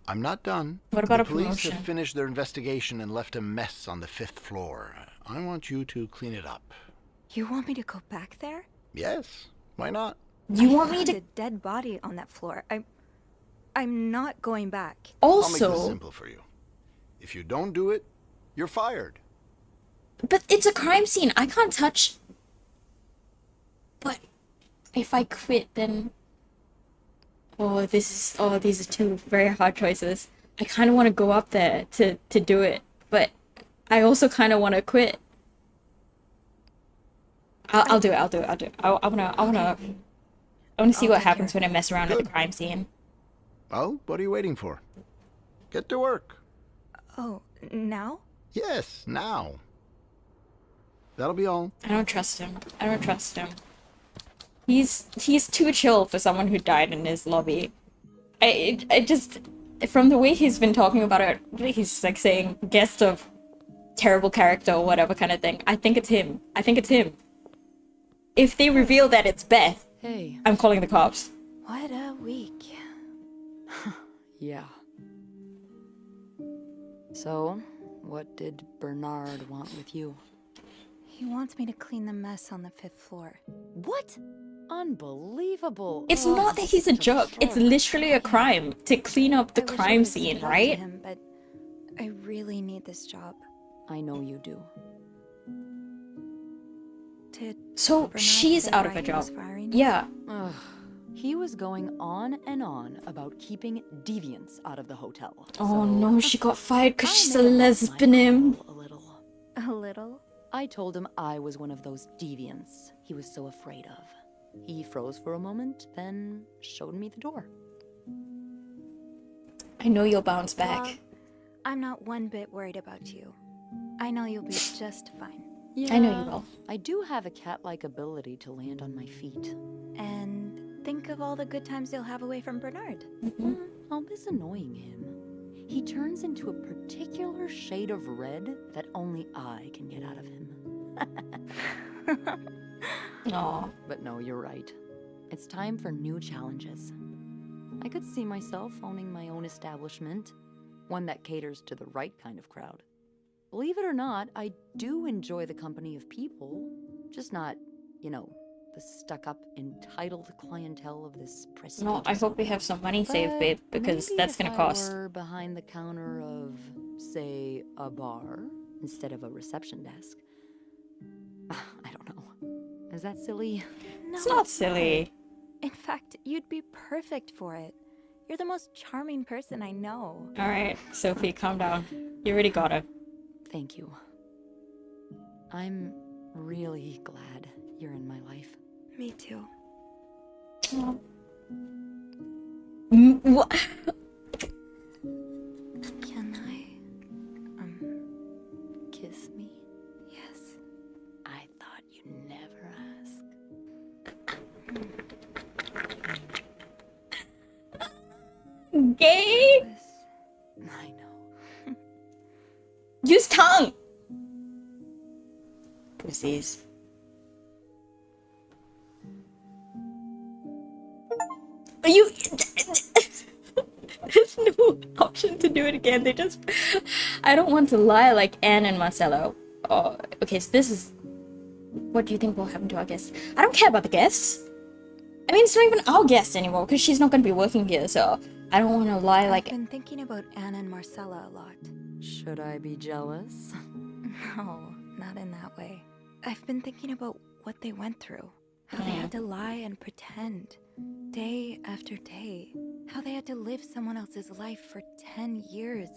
I'm not done. What about the a police promotion? have finished their investigation and left a mess on the 5th floor. I want you to clean it up. You want me to go back there? Yes, why not? You want me Found to a dead body on that floor. I'm not going back. I'll make this also? simple for you. If you don't do it, you're fired. But it's a crime scene. I can't touch. But if I quit, then. Oh, these are two very hard choices. I kind of want to go up there to do it, but I also kind of want to quit. I'll do it. I wanna see I'll what take happens care when I mess around at the Good. crime scene. Well, what are you waiting for? Get to work. Oh, now? Yes, now. That'll be all. I don't trust him. He's too chill for someone who died in his lobby. I just, from the way he's been talking about it, he's like saying guest of terrible character or whatever kind of thing. I think it's him. If they reveal that it's Beth, Hey. I'm calling the cops. What a week. Yeah. So, what did Bernard want with you? He wants me to clean the mess on the 5th floor. What? Unbelievable. It's not that he's a jerk. It's literally a crime to clean up the I wish I crime would've scene, stood up to right? him, but I really need this job. I know you do. Did So Bernard she's say out of why a he was job. firing me? Yeah. Ugh. He was going on and on about keeping deviants out of the hotel. Oh so no, she got fired because I she's may a have lost my lesbian. cool a little. A little? I told him I was one of those deviants he was so afraid of. He froze for a moment, then showed me the door. I know you'll bounce back. Well, I'm not one bit worried about you. I know you'll be just fine. Yeah, I know you will. I do have a cat-like ability to land on my feet. And think of all the good times you'll have away from Bernard. I'll miss annoying him. He turns into a particular shade of red that only I can get out of him. Aw. But no, you're right. It's time for new challenges. I could see myself owning my own establishment, one that caters to the right kind of crowd. Believe it or not, I do enjoy the company of people, just not, you know, the stuck-up, entitled clientele of this prestigious. No, I hope we have some money saved, But babe, because maybe that's if gonna I cost. were behind the counter of, say, a bar instead of a reception desk. I don't know. Is that silly? No, It's not silly. In fact, you'd be perfect for it. You're the most charming person I know. Alright, Sophie, calm down. You already got her. Thank you. I'm really glad you're in my life. Me too. What? Can I? Kiss me? Yes. I thought you'd never ask. Gay? I know. Use tongue! Pussies. Are you... There's no option to do it again. They just... I don't want to lie like Anne and Marcello. Oh, okay, so this is... What do you think will happen to our guests? I don't care about the guests. I mean, it's not even our guest anymore, because she's not going to be working here, so... I don't want to lie like... I've been thinking about Anna and Marcella a lot. Should I be jealous? No, not in that way. I've been thinking about what they went through. How they had to lie and pretend. Day after day. How they had to live someone else's life for 10 years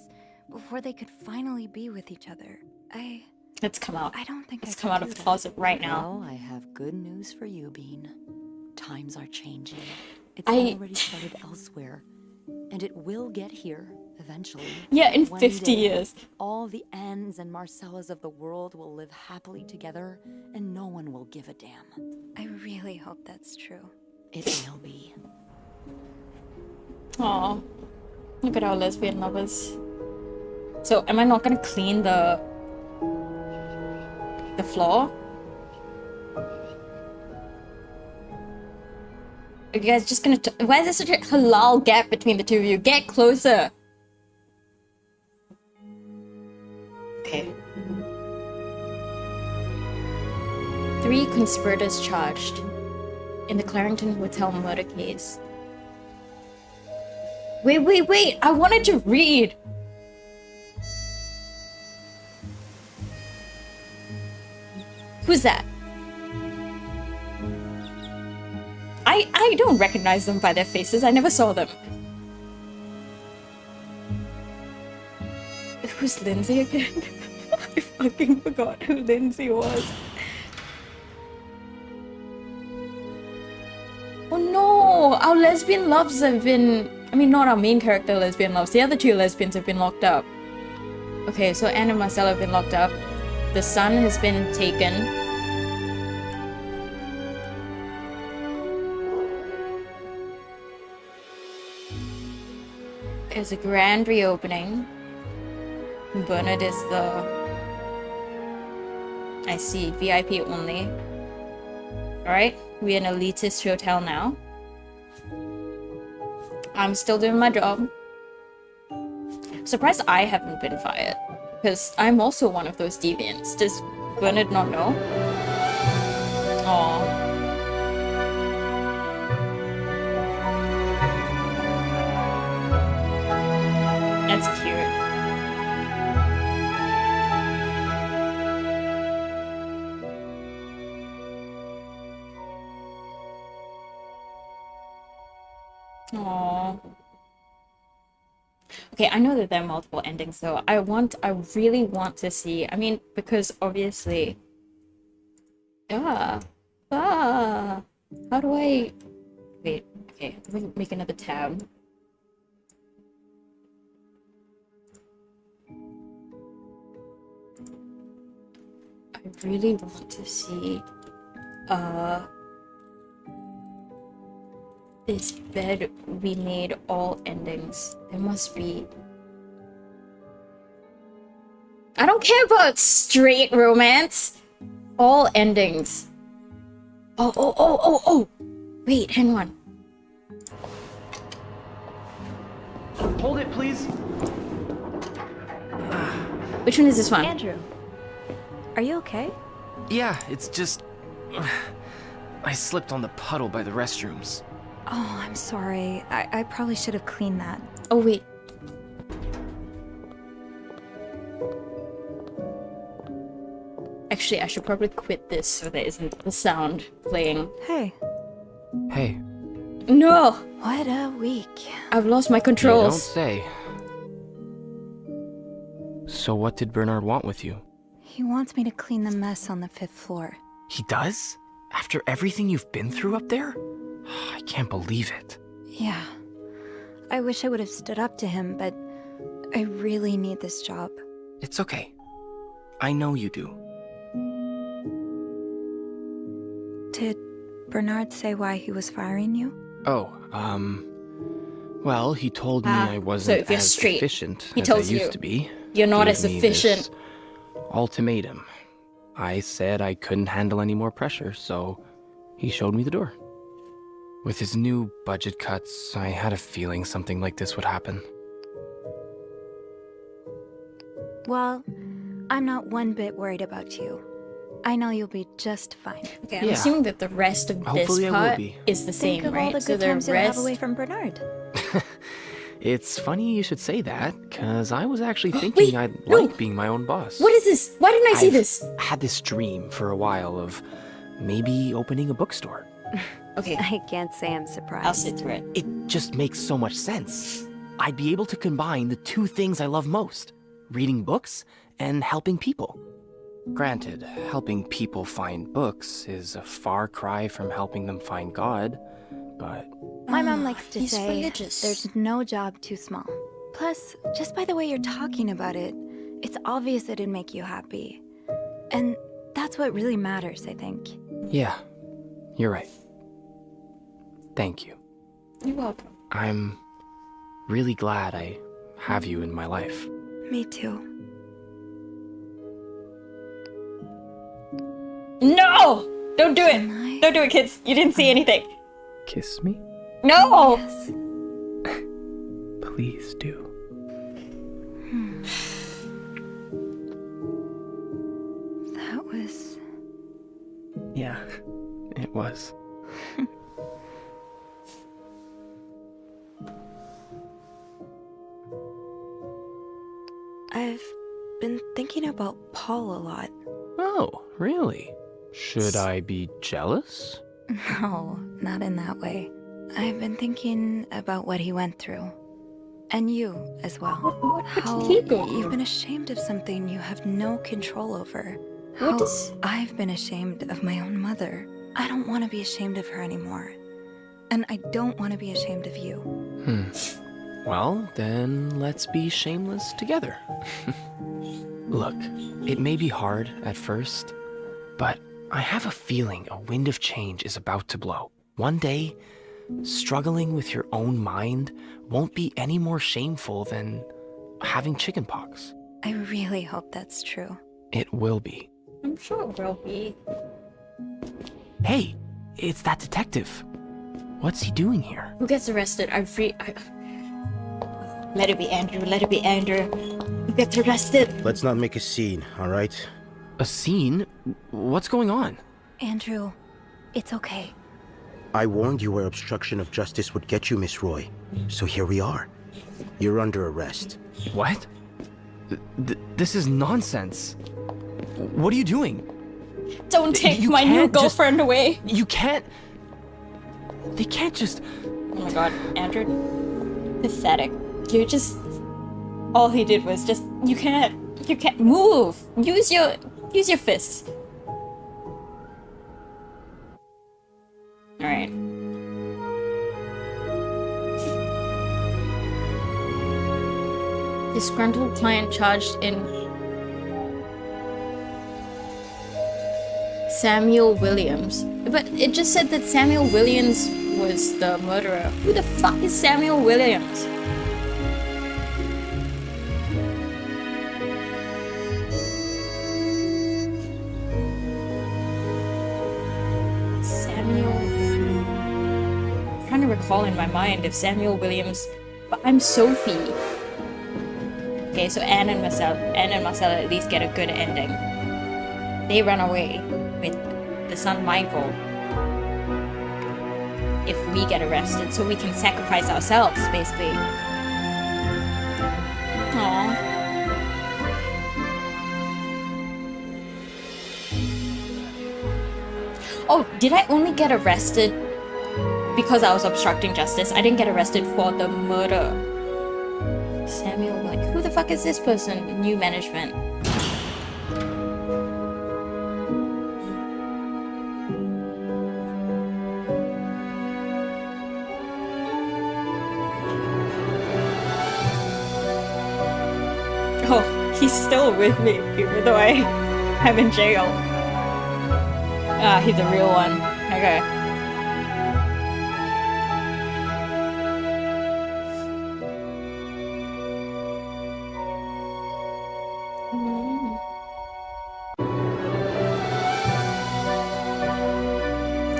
before they could finally be with each other. Let's come out. I don't think Let's I come could out of do the that. closet right now. Well, I have good news for you, Bean. Times are changing. It's I- already started elsewhere. And it will get here, eventually. Yeah, in One 50 day, years. all the Annes and Marcellas of the world will live happily together, and no one will give a damn. I really hope that's true. It will be. Aw. Look at our lesbian lovers. So, am I not gonna clean the floor? Are you guys just gonna... Why is there such a halal gap between the two of you? Get closer! Okay. 3 conspirators charged in the Clarington Hotel murder case. Wait! I wanted to read! Who's that? I don't recognize them by their faces. I never saw them. Who's Lindsay again? I fucking forgot who Lindsay was. Oh no! Our lesbian loves have been... I mean, not our main character lesbian loves. The other 2 lesbians have been locked up. Okay, so Anne and Marcella have been locked up. The son has been taken. There's a grand reopening. Bernard is the... I see, VIP only. Alright, we're in an elitist hotel now. I'm still doing my job. Surprised I haven't been fired. Because I'm also one of those deviants. Does Bernard not know? Aww. That's cute. Aww. Okay, I know that there are multiple endings, so I really want to see. I mean, because obviously, how do I? Wait. Okay, let me make another tab. I really want to see, this bed we made all endings. There must be. I don't care about straight romance. All endings. Oh. Wait, hang on. Hold it, please. Which one is this one? Andrew, are you okay? Yeah, it's just... I slipped on the puddle by the restrooms. Oh, I'm sorry. I probably should have cleaned that. Oh, wait. Actually, I should probably quit this so there isn't the sound playing. Hey. Hey. No! What a week. I've lost my You don't controls. say. So what did Bernard want with you? He wants me to clean the mess on the 5th floor. He does? After everything you've been through up there? I can't believe it. Yeah. I wish I would have stood up to him, but I really need this job. It's okay. I know you do. Did Bernard say why he was firing you? Oh, well, he told me I so wasn't if you're as straight, efficient he as tells I used you to be. you're not Gave as me efficient. this ultimatum. I said I couldn't handle any more pressure, so he showed me the door. With his new budget cuts, I had a feeling something like this would happen. Well, I'm not one bit worried about you. I know you'll be just fine. Okay, I'm Yeah. assuming that the rest of Hopefully this I will part be. is the same, Think of right? all the So good the times you'll have rest. away from Bernard. It's funny you should say that, because I was actually thinking Wait, I'd no. like being my own boss. What is this? Why didn't I see I've this? had this dream for a while of maybe opening a bookstore. Okay, I can't say I'm I'll surprised. sit through it. It just makes so much sense. I'd be able to combine the two things I love most, reading books and helping people. Granted, helping people find books is a far cry from helping them find God, but My mom likes to he's say religious. there's no job too small. Plus, just by the way you're talking about it, it's obvious it'd make you happy. And that's what really matters, I think. yeah, you're right. Thank you. You're welcome. I'm really glad I have you in my life. Me too. No! Don't do Can it! I? Don't do it, kids. You didn't see anything. Kiss me? No! Yes. Please do. That was... Yeah, it was. I've been thinking about Paul a lot. Oh, really? Should I be jealous? No, not in that way. I've been thinking about what he went through. And you as well. What How did he go through? you've been ashamed of something you have no control over. What How does- I've been ashamed of my own mother. I don't want to be ashamed of her anymore. And I don't want to be ashamed of you. Well, then let's be shameless together. Look, it may be hard at first, but I have a feeling a wind of change is about to blow. One day, struggling with your own mind won't be any more shameful than having chickenpox. I really hope that's true. It will be. I'm sure it will be. Hey, it's that detective. What's he doing here? Who gets arrested? Let it be Andrew, let it be Andrew. He gets arrested. Let's not make a scene, all right? A scene? What's going on? Andrew, it's okay. I warned you where obstruction of justice would get you, Miss Roy. So here we are. You're under arrest. What? This is nonsense. What are you doing? Don't take You my new can't just- girlfriend away. You can't... They can't just... Oh my god, Andrew. Pathetic. You just... All he did was just... You can't move. Use your fists. Alright. Disgruntled client charged in Samuel Williams. But it just said that Samuel Williams was the murderer. Who the fuck is Samuel Williams? I'm trying to recall in my mind if Samuel Williams... But I'm Sophie. Okay, so Anne and Marcella at least get a good ending. They run away with the son Michael. If we get arrested, so we can sacrifice ourselves, basically. Aww. Oh, did I only get arrested because I was obstructing justice? I didn't get arrested for the murder. Samuel, like, who the fuck is this person? New management. Oh, he's still with me, even though I'm in jail. Ah, he's a real one. Okay.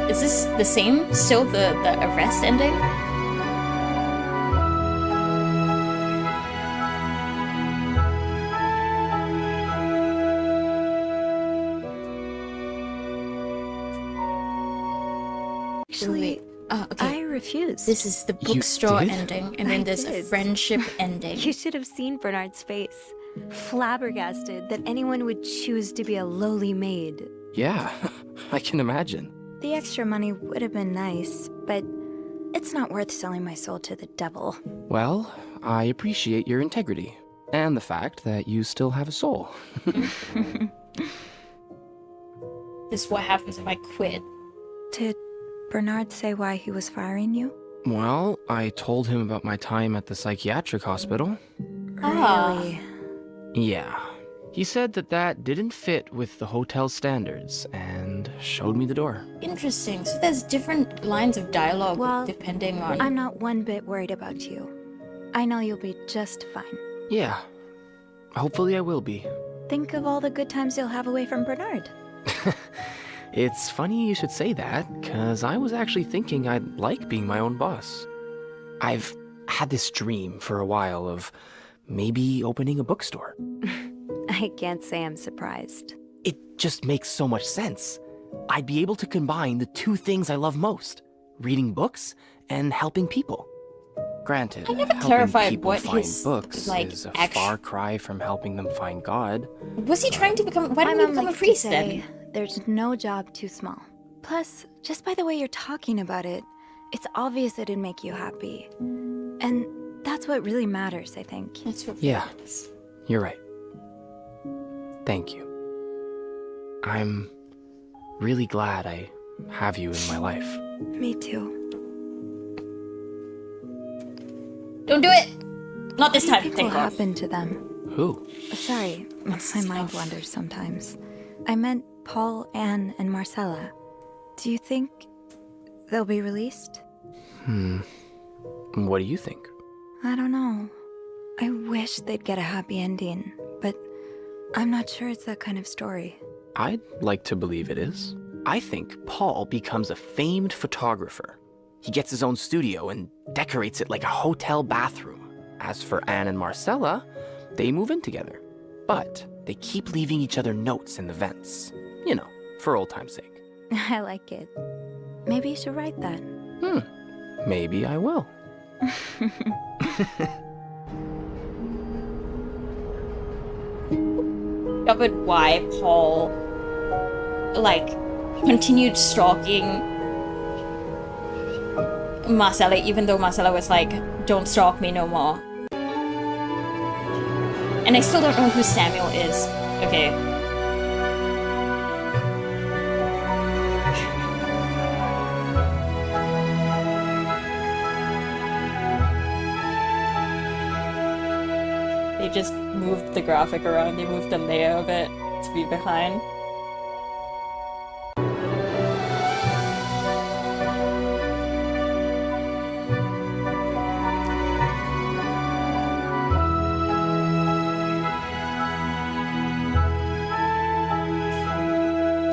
Is this the same? Still the arrest ending? Actually, okay. I refuse. This is the bookstore did? ending, and then I there's a did. friendship ending. You should have seen Bernard's face. Flabbergasted that anyone would choose to be a lowly maid. Yeah, I can imagine. The extra money would have been nice, but it's not worth selling my soul to the devil. Well, I appreciate your integrity. And the fact that you still have a soul. This is what happens if I quit. Did Bernard say why he was firing you? Well, I told him about my time at the psychiatric hospital. Ah. Really? Yeah. He said that didn't fit with the hotel standards and showed me the door. Interesting. So there's different lines of dialogue Well, depending on... I'm not one bit worried about you. I know you'll be just fine. Yeah. Hopefully I will be. Think of all the good times you'll have away from Bernard. It's funny you should say that, because I was actually thinking I'd like being my own boss. I've had this dream for a while of maybe opening a bookstore. I can't say I'm surprised. It just makes so much sense. I'd be able to combine the two things I love most, reading books and helping people. Granted, I never helping clarified people what find his, books like, is a act- far cry from helping them find God. Was he trying to become... Why My didn't he mom become a likes to priest say, then? there's no job too small. Plus, just by the way you're talking about it, it's obvious it'd make you happy. And that's what really matters, I think. That's what Yeah. matters. You're right. Thank you. I'm really glad I have you in my life. Me too. Don't do it! Not this time, What thank God. happened to them? Who? Sorry, my mind wanders sometimes. I meant Paul, Anne, and Marcella. Do you think they'll be released? What do you think? I don't know. I wish they'd get a happy ending, but I'm not sure it's that kind of story. I'd like to believe it is. I think Paul becomes a famed photographer. He gets his own studio and decorates it like a hotel bathroom. As for Anne and Marcella, they move in together. But they keep leaving each other notes in the vents. You know, for old time's sake. I like it. Maybe you should write that. Maybe I will. Discovered why Paul, like, continued stalking Marcella, even though Marcella was like, don't stalk me no more. And I still don't know who Samuel is. Okay. They just moved the graphic around, they moved the layer of it to be behind.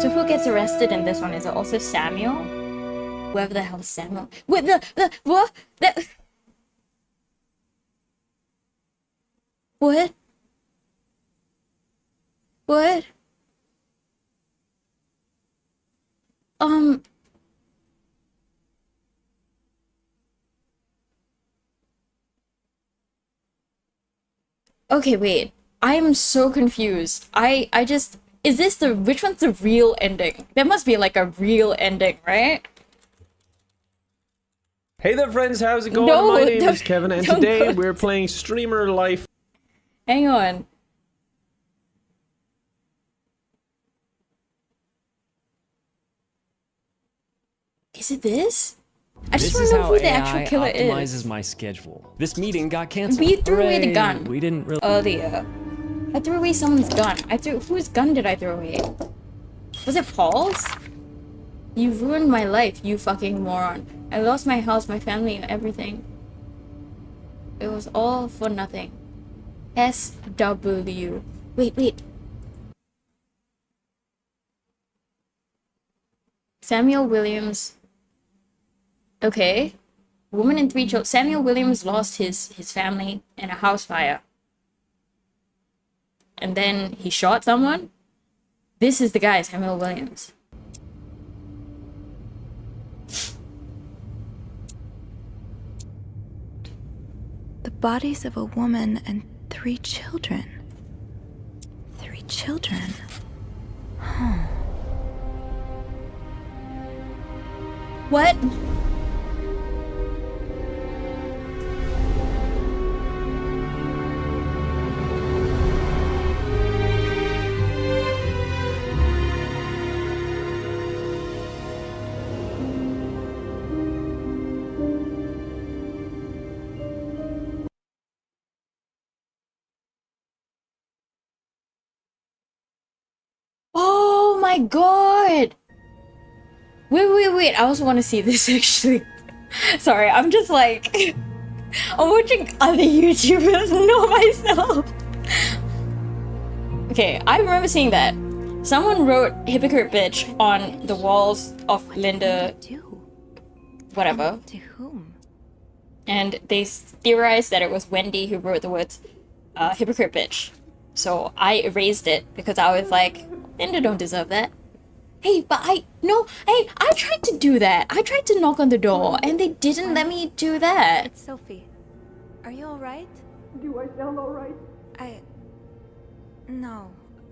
So who gets arrested in this one? Is it also Samuel? Whoever the hell is Samuel? Wait, what? What? What? Okay, wait. I am so confused. I just... Is this the... Which one's the real ending? There must be like a real ending, right? Hey there, friends. How's it going? No, My name is Kevin, and don't today go- we're playing Streamer Life. Hang on. Is it this? I just This want is to know how who the AI actual killer optimizes is. my schedule. This meeting got canceled. We threw away the Hooray! gun. We didn't really. Earlier. I threw away someone's gun. Whose gun did I throw away? Was it Paul's? You ruined my life, you fucking moron. I lost my house, my family, everything. It was all for nothing. SW. Wait. Samuel Williams. Okay. Woman and 3 children. Samuel Williams lost his family in a house fire. And then he shot someone? This is the guy, Samuel Williams. The bodies of a woman and 3 children. 3 children? What? Oh my god! Wait. I also want to see this actually. Sorry, I'm just like... I'm watching other YouTubers, not myself. Okay, I remember seeing that. Someone wrote hypocrite bitch on the walls of Linda... Whatever. To whom? And they theorized that it was Wendy who wrote the words hypocrite bitch. So I erased it because I was like, Linda don't deserve that. Hey, but I tried to do that. I tried to knock on the door and they didn't let me do that. It's Sophie. Are you alright? Do I sound alright? No,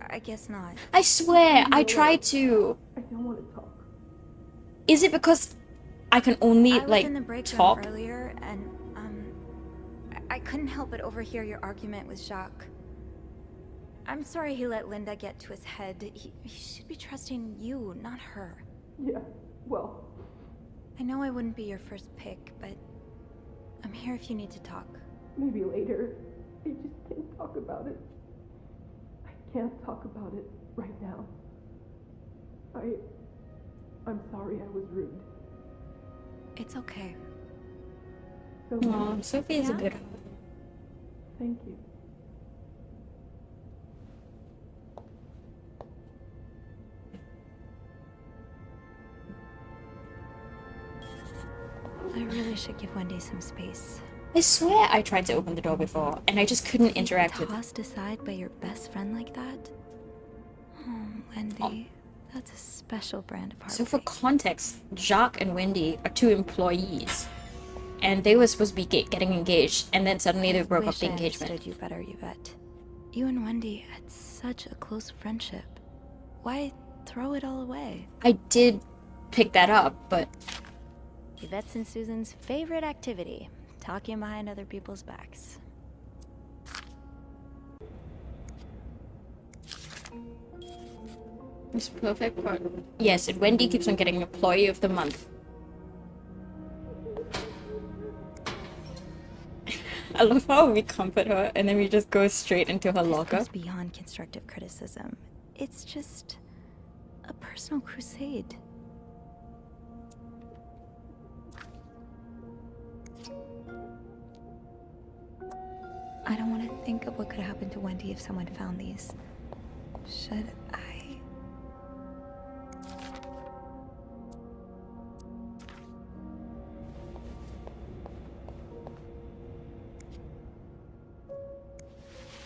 I guess not. I swear, I tried to. I don't want to talk. Is it because I can only, I was like, in the break room talk? earlier and, I couldn't help but overhear your argument with Jacques. I'm sorry he let Linda get to his head. He should be trusting you, not her. Yeah, well, I know I wouldn't be your first pick, but I'm here if you need to talk. maybe later. I just can't talk about it. I can't talk about it right now. I'm sorry I was rude. It's okay. So, Aw, Sophie is a good one. thank you. I really should give Wendy some space. I swear I tried to open the door before, and I just couldn't interact with it. Tossed aside by your best friend like that? Oh, Wendy, that's a special brand of So for heartbreak. context, Jacques and Wendy are two employees, and they were supposed to be getting engaged, and then suddenly they broke up the I engagement. understood you better, Yvette. You and Wendy had such a close friendship. Why throw it all away? I did pick that up, but Yvette's and Susan's favorite activity, talking behind other people's backs. it's perfect part. Yes, and Wendy keeps on getting Employee of the Month. I love how we comfort her and then we just go straight into her This locker. goes beyond constructive criticism. It's just a personal crusade. I don't want to think of what could happen to Wendy if someone found these. Should I?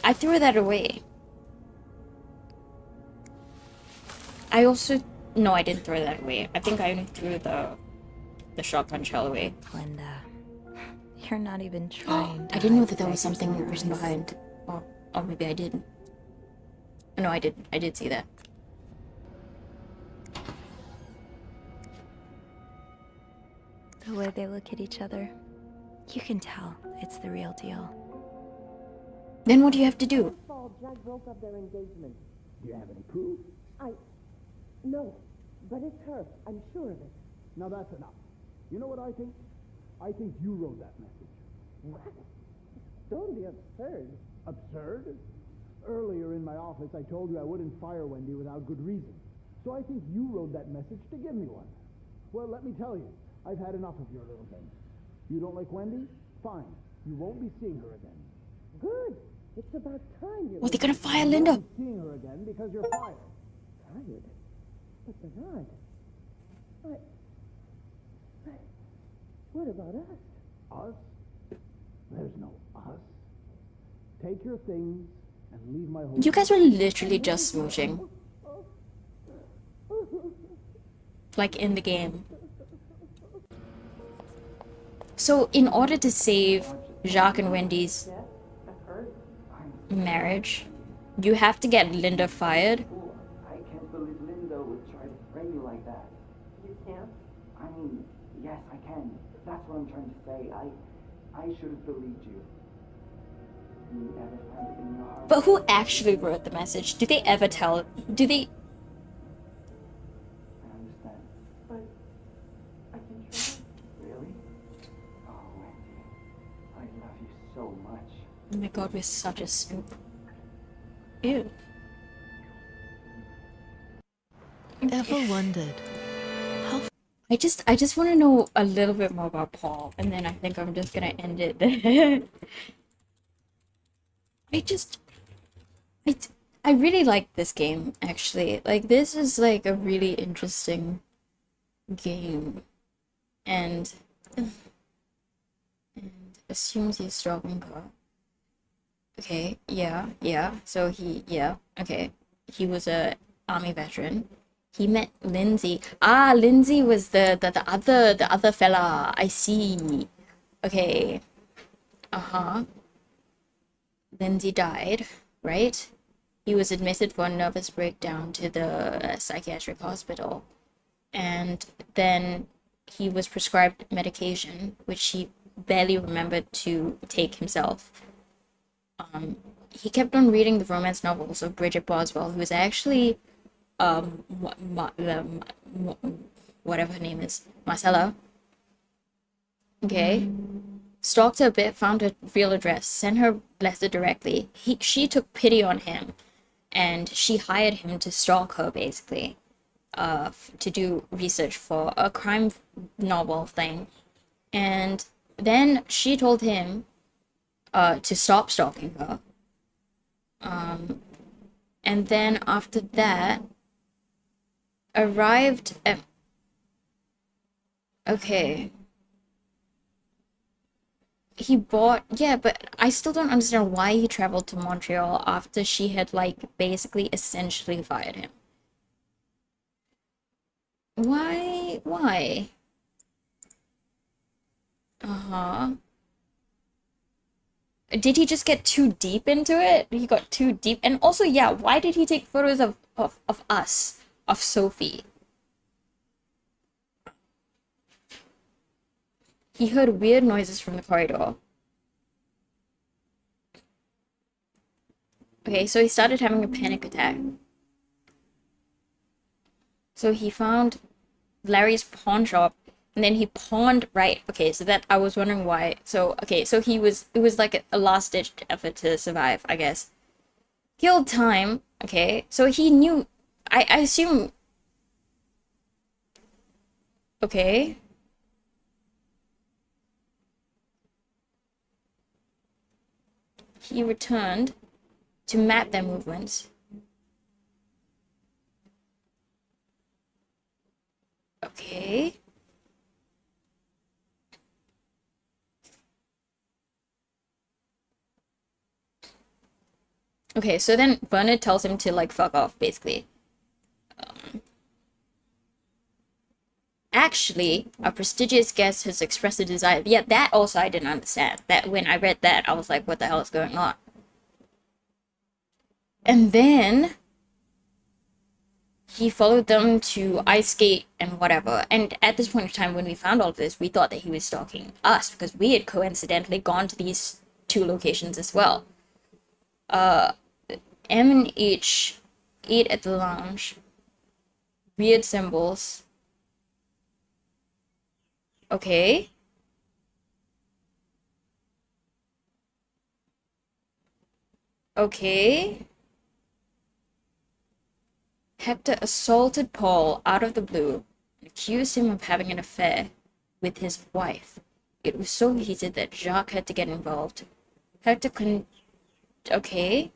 I threw that away. I also... No, I didn't throw that away. I think I only threw the shotgun shell away. Linda, you're not even trying to I didn't know hide that there was the daggers in something your written eyes. behind. Or maybe I didn't. No, I did. I did see that. The way they look at each other, you can tell it's the real deal. Then what do you have to do? Jack broke up their engagement. Do you have any proof? No, but it's her. I'm sure of it. Now that's enough. You know what I think? I think you wrote that message. What? Don't be absurd. Absurd? Earlier in my office, I told you I wouldn't fire Wendy without good reason. So I think you wrote that message to give me one. Well, let me tell you, I've had enough of your little thing. You don't like Wendy? Fine. You won't be seeing her again. Good. It's about time you... Well, they're gonna fire Linda. You won't be seeing her again because you're fired. Tired? But Bernard... What about us? Us? There's no us. Take your things and leave my home. You guys were literally just smooching. Like in the game. So in order to save Jacques and Wendy's marriage, you have to get Linda fired. I can't believe Linda would try to frame you like that. You can't? I mean, yes, I can. That's what I'm trying to say. I should have believed you. Do you ever find it in your heart? But who actually wrote the message? Do they ever tell? Do they? I understand. But I can try. Really? Oh, Wendy. I love you so much. Oh my god, we're such a snoop. Ew. Ever wondered how I just want to know a little bit more about Paul, and then I think I'm just gonna end it there. I really like this game, actually. Like, this is like a really interesting game. And assumes he's stalking her. Okay, yeah. So okay. He was a army veteran. He met Lindsay. Ah, Lindsay was the other fella. I see. Okay. Lindsay died, right? He was admitted for a nervous breakdown to the psychiatric hospital. And then he was prescribed medication, which he barely remembered to take himself. He kept on reading the romance novels of Bridget Boswell, who is actually whatever her name is, Marcella. Okay. Stalked her a bit, found her real address, sent her letter directly. She took pity on him, and she hired him to stalk her, basically, to do research for a crime novel thing. And then she told him to stop stalking her. And then after that, arrived at... Okay. he bought, yeah, but I still don't understand why he traveled to Montreal after she had, like, basically essentially fired him. Why? Uh-huh. Did he just get too deep into it? He got too deep. And also, yeah, why did he take photos of us, of Sophie? He heard weird noises from the corridor. Okay, so he started having a panic attack. So he found Larry's pawn shop, and then he pawned, right, okay, so that, I was wondering why. So, okay, so it was like a last-ditch effort to survive, I guess. Killed time, okay, so he knew, I assume, okay. He returned to map their movements. Okay. Okay, so then Bernard tells him to, like, fuck off, basically. Actually, a prestigious guest has expressed a desire. Yeah, that also I didn't understand. That when I read that, I was like, what the hell is going on? And then he followed them to ice skate and whatever. And at this point in time, when we found all of this, we thought that he was stalking us because we had coincidentally gone to these two locations as well. M and H ate at the lounge. Weird symbols. Okay. Okay. Hector assaulted Paul out of the blue and accused him of having an affair with his wife. It was so heated that Jacques had to get involved. Hector couldn't... Okay.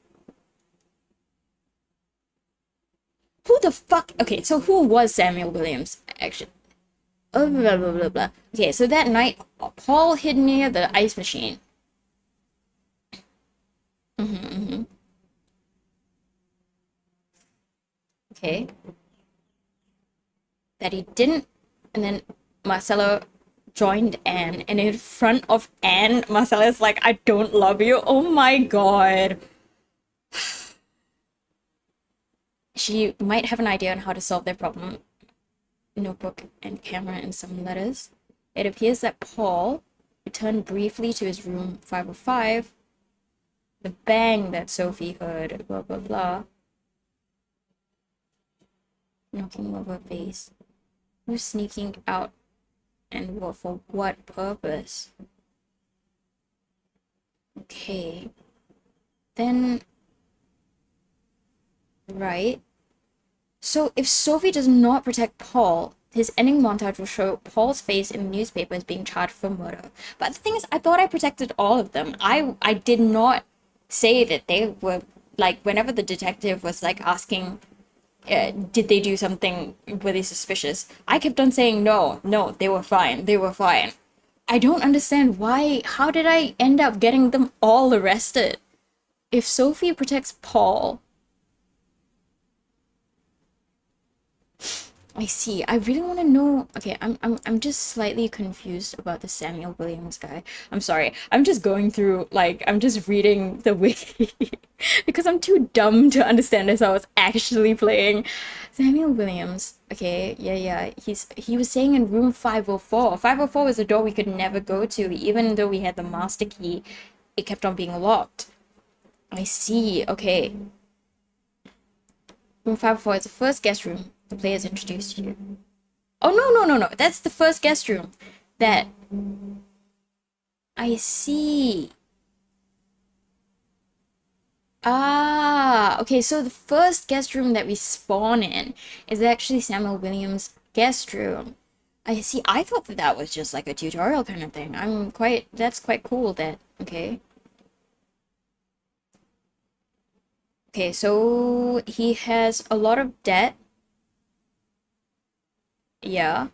Who the fuck... Okay, so who was Samuel Williams, actually? Oh, blah, blah, blah, blah. Okay, so that night, Paul hid near the ice machine. Okay. That he didn't, and then Marcelo joined Anne, and in front of Anne, Marcelo's like, I don't love you. Oh my god. She might have an idea on how to solve their problem. Notebook and camera and some letters. It appears that Paul returned briefly to his room 505. The bang that Sophie heard, blah blah blah. Knocking over her face. Who's sneaking out and what, for what purpose? Okay. Then... Right. So if Sophie does not protect Paul, his ending montage will show Paul's face in the newspaper as being charged for murder. But the thing is, I thought I protected all of them. I did not say that they were, like, whenever the detective was, like, asking, did they do something really suspicious? I kept on saying, no, they were fine, they were fine. I don't understand why, how did I end up getting them all arrested? If Sophie protects Paul... I see. I really want to know. Okay, I'm just slightly confused about the Samuel Williams guy. I'm sorry. I'm just going through, like, I'm just reading the wiki because I'm too dumb to understand this. I was actually playing Samuel Williams. Okay, yeah. He was saying in room 504. 504 was a door we could never go to, even though we had the master key. It kept on being locked. I see. Okay. Room 504 is the first guest room the players introduced you. Oh, no. That's the first guest room. That... I see. Ah, okay, so the first guest room that we spawn in is actually Samuel Williams' guest room. I see. I thought that was just like a tutorial kind of thing. That's quite cool that, okay. Okay, so he has a lot of debt. Yeah.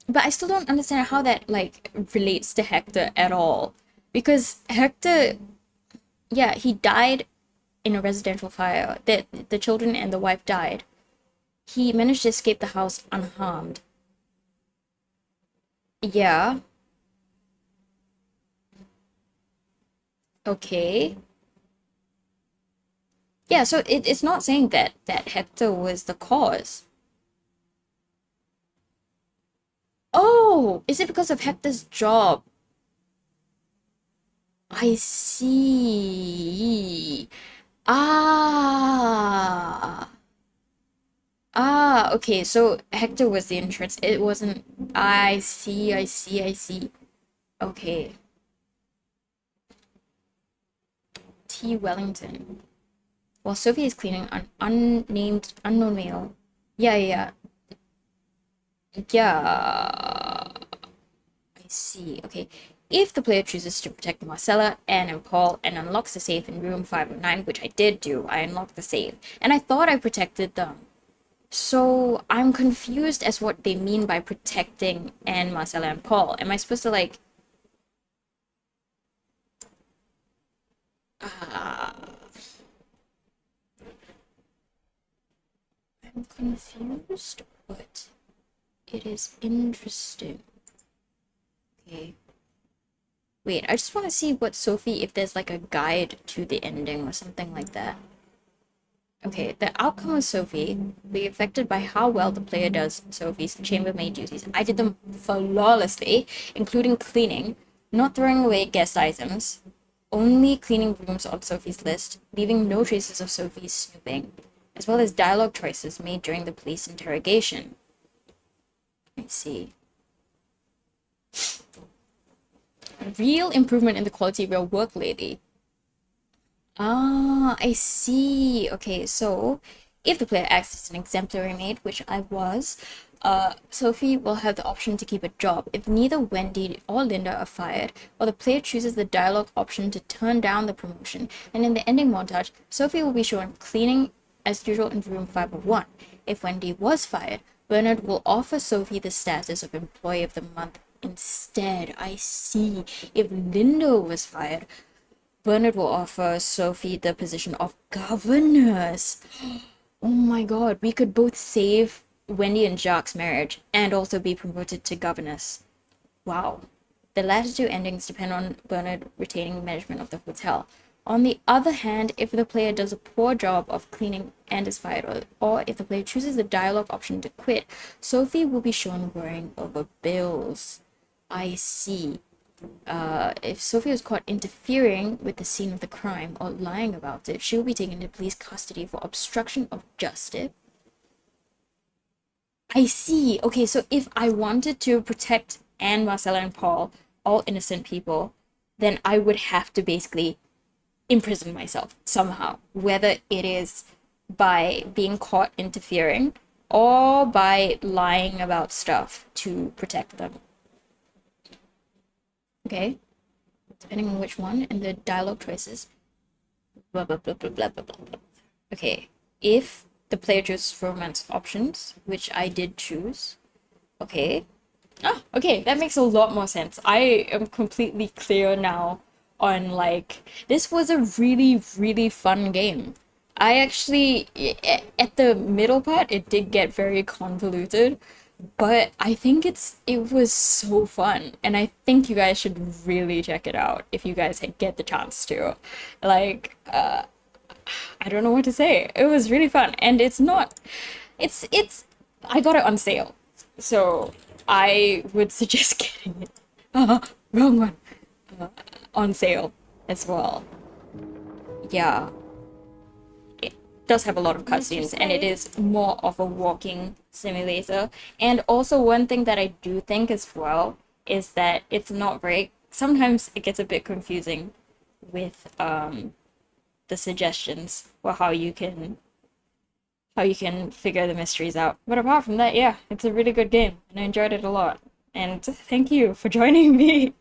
But I still don't understand how that, like, relates to Hector at all. Because Hector, yeah, he died in a residential fire. The children and the wife died. He managed to escape the house unharmed. Yeah. Okay. Yeah, so it's not saying that Hector was the cause. Oh, is it because of Hector's job? I see. Ah. Ah, okay, so Hector was the insurance. It wasn't. I see, I see, I see. Okay. T. Wellington. While Sophie is cleaning an unknown male. Yeah, yeah, yeah. Yeah. I see. Okay. If the player chooses to protect Marcella, Anne, and Paul and unlocks the safe in room 509, which I did do, I unlocked the safe. And I thought I protected them. So I'm confused as what they mean by protecting Anne, Marcella, and Paul. Am I supposed to, like... I'm confused, but it is interesting. Okay. Wait, I just want to see what Sophie, if there's like a guide to the ending or something like that. Okay, the outcome of Sophie will be affected by how well the player does Sophie's chambermaid duties. I did them flawlessly, including cleaning, not throwing away guest items, only cleaning rooms on Sophie's list, leaving no traces of Sophie's snooping, as well as dialogue choices made during the police interrogation. Let's see. Real improvement in the quality of your work, lady. Ah, I see. Okay, so if the player acts as an exemplary maid, which I was, Sophie will have the option to keep a job if neither Wendy or Linda are fired, or the player chooses the dialogue option to turn down the promotion. And in the ending montage, Sophie will be shown cleaning as usual in room 501. If Wendy was fired, Bernard will offer Sophie the status of Employee of the Month instead. I see. If Linda was fired, Bernard will offer Sophie the position of governess. Oh my god, we could both save Wendy and Jacques' marriage and also be promoted to governess. Wow. The latter two endings depend on Bernard retaining management of the hotel. On the other hand, if the player does a poor job of cleaning and is fired, or if the player chooses the dialogue option to quit, Sophie will be shown worrying over bills. I see. If Sophie was caught interfering with the scene of the crime or lying about it, she will be taken into police custody for obstruction of justice. I see. Okay, so if I wanted to protect Anne, Marcella, and Paul, all innocent people, then I would have to basically imprison myself somehow, whether it is by being caught interfering or by lying about stuff to protect them. Okay, depending on which one and the dialogue choices. Blah, blah, blah, blah, blah, blah, blah. Okay, if the player chooses romance options, which I did choose. Okay. Ah, okay, that makes a lot more sense. I am completely clear now on, like, this was a really, really fun game. I actually, at the middle part, it did get very convoluted, but I think it was so fun, and I think you guys should really check it out if you guys get the chance to. Like, I don't know what to say. It was really fun, and it's I got it on sale, so I would suggest getting it. Wrong one. On sale as well. Yeah. Does have a lot of cutscenes, and it is more of a walking simulator. And also one thing that I do think as well is that it's not very, sometimes it gets a bit confusing with the suggestions for how you can figure the mysteries out. But apart from that, yeah, it's a really good game and I enjoyed it a lot. And thank you for joining me.